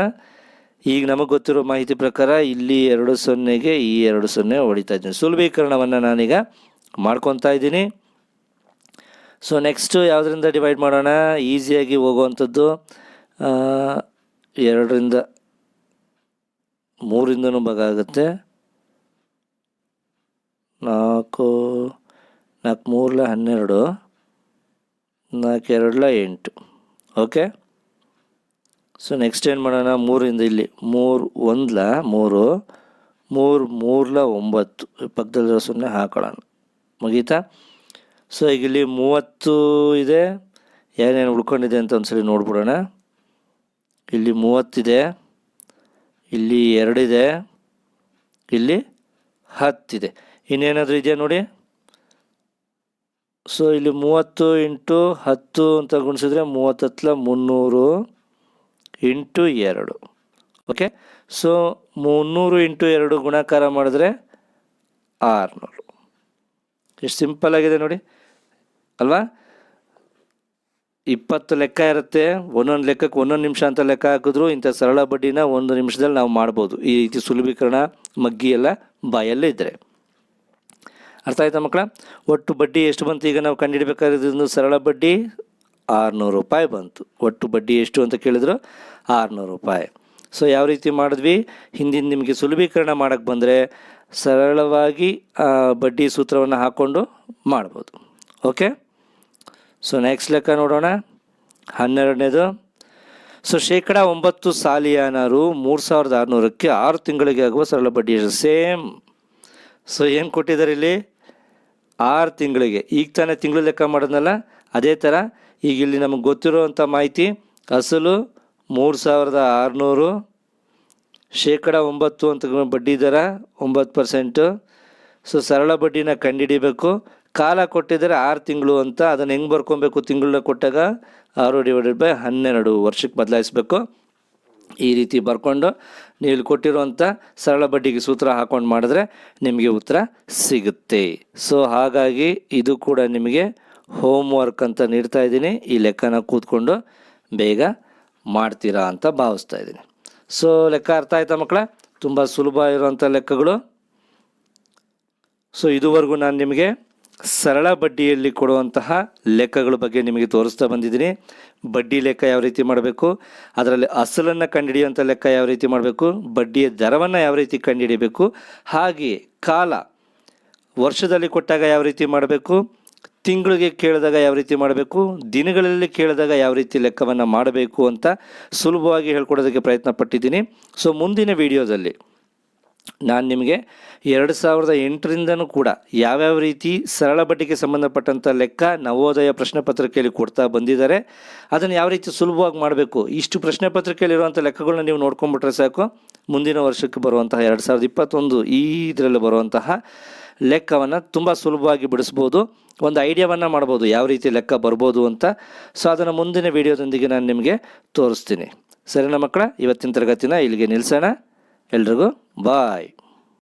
ಈಗ ನಮಗೆ ಗೊತ್ತಿರೋ ಮಾಹಿತಿ ಪ್ರಕಾರ ಇಲ್ಲಿ 2 ಈ 2 ಹೊಡಿತಾ ಇದ್ದೀನಿ. ಸುಲಭೀಕರಣವನ್ನು ನಾನೀಗ ಮಾಡ್ಕೊತಾ ಇದ್ದೀನಿ. ಸೊ ನೆಕ್ಸ್ಟು ಯಾವುದರಿಂದ ಡಿವೈಡ್ ಮಾಡೋಣ? ಈಸಿಯಾಗಿ ಹೋಗುವಂಥದ್ದು 2ರಿಂದ 3ರಿಂದನೂ ಭಾಗ ಆಗುತ್ತೆ. 4 3 12, 4 2 8. ಓಕೆ. ಸೊ ನೆಕ್ಸ್ಟ್ ಏನು ಮಾಡೋಣ? 3ರಿಂದ ಇಲ್ಲಿ 3 1 3, 3 3 9, ಪಕ್ಕದಲ್ಲಿರೋ 0 ಹಾಕೊಳ್ಳೋಣ. ಮುಗೀತಾ? ಸೊ ಈಗ ಇಲ್ಲಿ 30 ಇದೆ. ಏನೇನು ಉಳ್ಕೊಂಡಿದೆ ಅಂತ ಒಂದ್ಸಲಿ ನೋಡ್ಬಿಡೋಣ. ಇಲ್ಲಿ 30 ಇದೆ, ಇಲ್ಲಿ 2 ಇದೆ, ಇಲ್ಲಿ 10 ಇದೆ. ಇನ್ನೇನಾದರೂ ಇದೆಯಾ ನೋಡಿ. ಸೊ ಇಲ್ಲಿ 30 ಇಂಟು 10 ಅಂತ ಗುಣಿಸಿದ್ರೆ 30 300 ಇಂಟು 2. ಓಕೆ. ಸೊ 300 ಇಂಟು 2 ಗುಣಾಕಾರ ಮಾಡಿದ್ರೆ 600. ಎಷ್ಟು ಸಿಂಪಲ್ ಆಗಿದೆ ನೋಡಿ ಅಲ್ವಾ? 20 ಲೆಕ್ಕ ಇರುತ್ತೆ. ಒಂದೊಂದು ಲೆಕ್ಕಕ್ಕೆ 1 ನಿಮಿಷ ಅಂತ ಲೆಕ್ಕ ಹಾಕಿದ್ರು ಇಂಥ ಸರಳ ಬಡ್ಡಿನ 1 ನಿಮಿಷದಲ್ಲಿ ನಾವು ಮಾಡ್ಬೋದು. ಈ ರೀತಿ ಸುಲಭೀಕರಣ ಮಗ್ಗಿ ಎಲ್ಲ ಬಾಯಲ್ಲೇ ಇದ್ದರೆ. ಅರ್ಥ ಆಯ್ತಾ ಮಕ್ಕಳ? ಒಟ್ಟು ಬಡ್ಡಿ ಎಷ್ಟು ಬಂತು ಈಗ ನಾವು ಕಂಡುಹಿಡಬೇಕಾದ್ರೆ? ಸರಳ ಬಡ್ಡಿ 600 ರೂಪಾಯಿ ಬಂತು. ಒಟ್ಟು ಬಡ್ಡಿ ಎಷ್ಟು ಅಂತ ಕೇಳಿದ್ರು 600 ರೂಪಾಯಿ. ಸೊ ಯಾವ ರೀತಿ ಮಾಡಿದ್ವಿ? ಹಿಂದಿನ ನಿಮಗೆ ಸುಲಭೀಕರಣ ಮಾಡೋಕ್ಕೆ ಬಂದರೆ ಸರಳವಾಗಿ ಬಡ್ಡಿ ಸೂತ್ರವನ್ನು ಹಾಕ್ಕೊಂಡು ಮಾಡ್ಬೋದು. ಓಕೆ. ಸೊ ನೆಕ್ಸ್ಟ್ ಲೆಕ್ಕ ನೋಡೋಣ. 12ನೇದು. ಸೊ 9% ಸಾಲಿಯಾನರು 3600ಕ್ಕೆ 6 ತಿಂಗಳಿಗೆ ಆಗುವ ಸರಳ ಬಡ್ಡಿ ಎಷ್ಟು? ಸೇಮ್. ಸೊ ಏನು ಕೊಟ್ಟಿದ್ದಾರೆ ಇಲ್ಲಿ? 6 ತಿಂಗಳಿಗೆ. ಈಗ ತಾನೇ ತಿಂಗಳು ಲೆಕ್ಕ ಮಾಡೋದ್ನಲ್ಲ, ಅದೇ ಥರ ಈಗ ಇಲ್ಲಿ ನಮಗೆ ಗೊತ್ತಿರೋವಂಥ ಮಾಹಿತಿ. ಅಸಲು 3600, 9% ಅಂತ ಬಡ್ಡಿ ದರ 9%. ಸೊ ಸರಳ ಬಡ್ಡಿನ ಕಂಡುಹಿಡಿಬೇಕು. ಕಾಲ ಕೊಟ್ಟಿದ್ದಾರೆ 6 ತಿಂಗಳು ಅಂತ. ಅದನ್ನು ಹೆಂಗೆ ಬರ್ಕೊಬೇಕು? ತಿಂಗಳನ್ನ ಕೊಟ್ಟಾಗ 6/12 ವರ್ಷಕ್ಕೆ ಬದಲಾಯಿಸಬೇಕು. ಈ ರೀತಿ ಬರ್ಕೊಂಡು ನೀವು ಇಲ್ಲಿ ಕೊಟ್ಟಿರುವಂಥ ಸರಳ ಬಡ್ಡಿಗೆ ಸೂತ್ರ ಹಾಕ್ಕೊಂಡು ಮಾಡಿದ್ರೆ ನಿಮಗೆ ಉತ್ತರ ಸಿಗುತ್ತೆ. ಸೊ ಹಾಗಾಗಿ ಇದು ಕೂಡ ನಿಮಗೆ ಹೋಮ್ ವರ್ಕ್ ಅಂತ ನೀಡ್ತಾ ಇದ್ದೀನಿ. ಈ ಲೆಕ್ಕನ ಕೂತ್ಕೊಂಡು ಬೇಗ ಮಾಡ್ತೀರಾ ಅಂತ ಭಾವಿಸ್ತಾ ಇದ್ದೀನಿ. ಸೊ ಲೆಕ್ಕ ಅರ್ಥ ಆಯ್ತಾ ಮಕ್ಕಳ? ತುಂಬ ಸುಲಭ ಇರುವಂಥ ಲೆಕ್ಕಗಳು. ಸೊ ಇದುವರೆಗೂ ನಾನು ನಿಮಗೆ ಸರಳ ಬಡ್ಡಿಯಲ್ಲಿ ಕೊಡುವಂತಹ ಲೆಕ್ಕಗಳ ಬಗ್ಗೆ ನಿಮಗೆ ತೋರಿಸ್ತಾ ಬಂದಿದ್ದೀನಿ. ಬಡ್ಡಿ ಲೆಕ್ಕ ಯಾವ ರೀತಿ ಮಾಡಬೇಕು, ಅದರಲ್ಲಿ ಅಸಲನ್ನು ಕಂಡುಹಿಡಿಯುವಂಥ ಲೆಕ್ಕ ಯಾವ ರೀತಿ ಮಾಡಬೇಕು, ಬಡ್ಡಿಯ ದರವನ್ನು ಯಾವ ರೀತಿ ಕಂಡುಹಿಡಿಯಬೇಕು, ಹಾಗೆಯೇ ಕಾಲ ವರ್ಷದಲ್ಲಿ ಕೊಟ್ಟಾಗ ಯಾವ ರೀತಿ ಮಾಡಬೇಕು, ತಿಂಗಳಿಗೆ ಕೇಳಿದಾಗ ಯಾವ ರೀತಿ ಮಾಡಬೇಕು, ದಿನಗಳಲ್ಲಿ ಕೇಳಿದಾಗ ಯಾವ ರೀತಿ ಲೆಕ್ಕವನ್ನು ಮಾಡಬೇಕು ಅಂತ ಸುಲಭವಾಗಿ ಹೇಳ್ಕೊಡೋದಕ್ಕೆ ಪ್ರಯತ್ನ ಪಟ್ಟಿದ್ದೀನಿ. ಸೊ ಮುಂದಿನ ವಿಡಿಯೋದಲ್ಲಿ ನಾನು ನಿಮಗೆ 2008ರಿಂದನೂ ಕೂಡ ಯಾವ್ಯಾವ ರೀತಿ ಸರಳ ಬಡ್ಡಿಗೆ ಸಂಬಂಧಪಟ್ಟಂಥ ಲೆಕ್ಕ ನವೋದಯ ಪ್ರಶ್ನೆ ಪತ್ರಿಕೆಯಲ್ಲಿ ಕೊಡ್ತಾ ಬಂದಿದ್ದಾರೆ, ಅದನ್ನು ಯಾವ ರೀತಿ ಸುಲಭವಾಗಿ ಮಾಡಬೇಕು, ಇಷ್ಟು ಪ್ರಶ್ನೆ ಪತ್ರಿಕೆಯಲ್ಲಿರುವಂಥ ಲೆಕ್ಕಗಳನ್ನ ನೀವು ನೋಡ್ಕೊಂಡ್ಬಿಟ್ರೆ ಸಾಕು. ಮುಂದಿನ ವರ್ಷಕ್ಕೆ ಬರುವಂತಹ 2021 ಈ ಇದರಲ್ಲಿ ಬರುವಂತಹ ಲೆಕ್ಕವನ್ನು ತುಂಬ ಸುಲಭವಾಗಿ ಬಿಡಿಸ್ಬೋದು. ಒಂದು ಐಡಿಯಾವನ್ನು ಮಾಡ್ಬೋದು ಯಾವ ರೀತಿ ಲೆಕ್ಕ ಬರ್ಬೋದು ಅಂತ. ಸೊ ಅದನ್ನು ಮುಂದಿನ ವಿಡಿಯೋದೊಂದಿಗೆ ನಾನು ನಿಮಗೆ ತೋರಿಸ್ತೀನಿ. ಸರಿನಾ ಮಕ್ಕಳ? ಇವತ್ತಿನ ತರಗತಿನ ಇಲ್ಲಿಗೆ ನಿಲ್ಲಿಸೋಣ. ಎಲ್ರಿಗೂ ಬಾಯ್.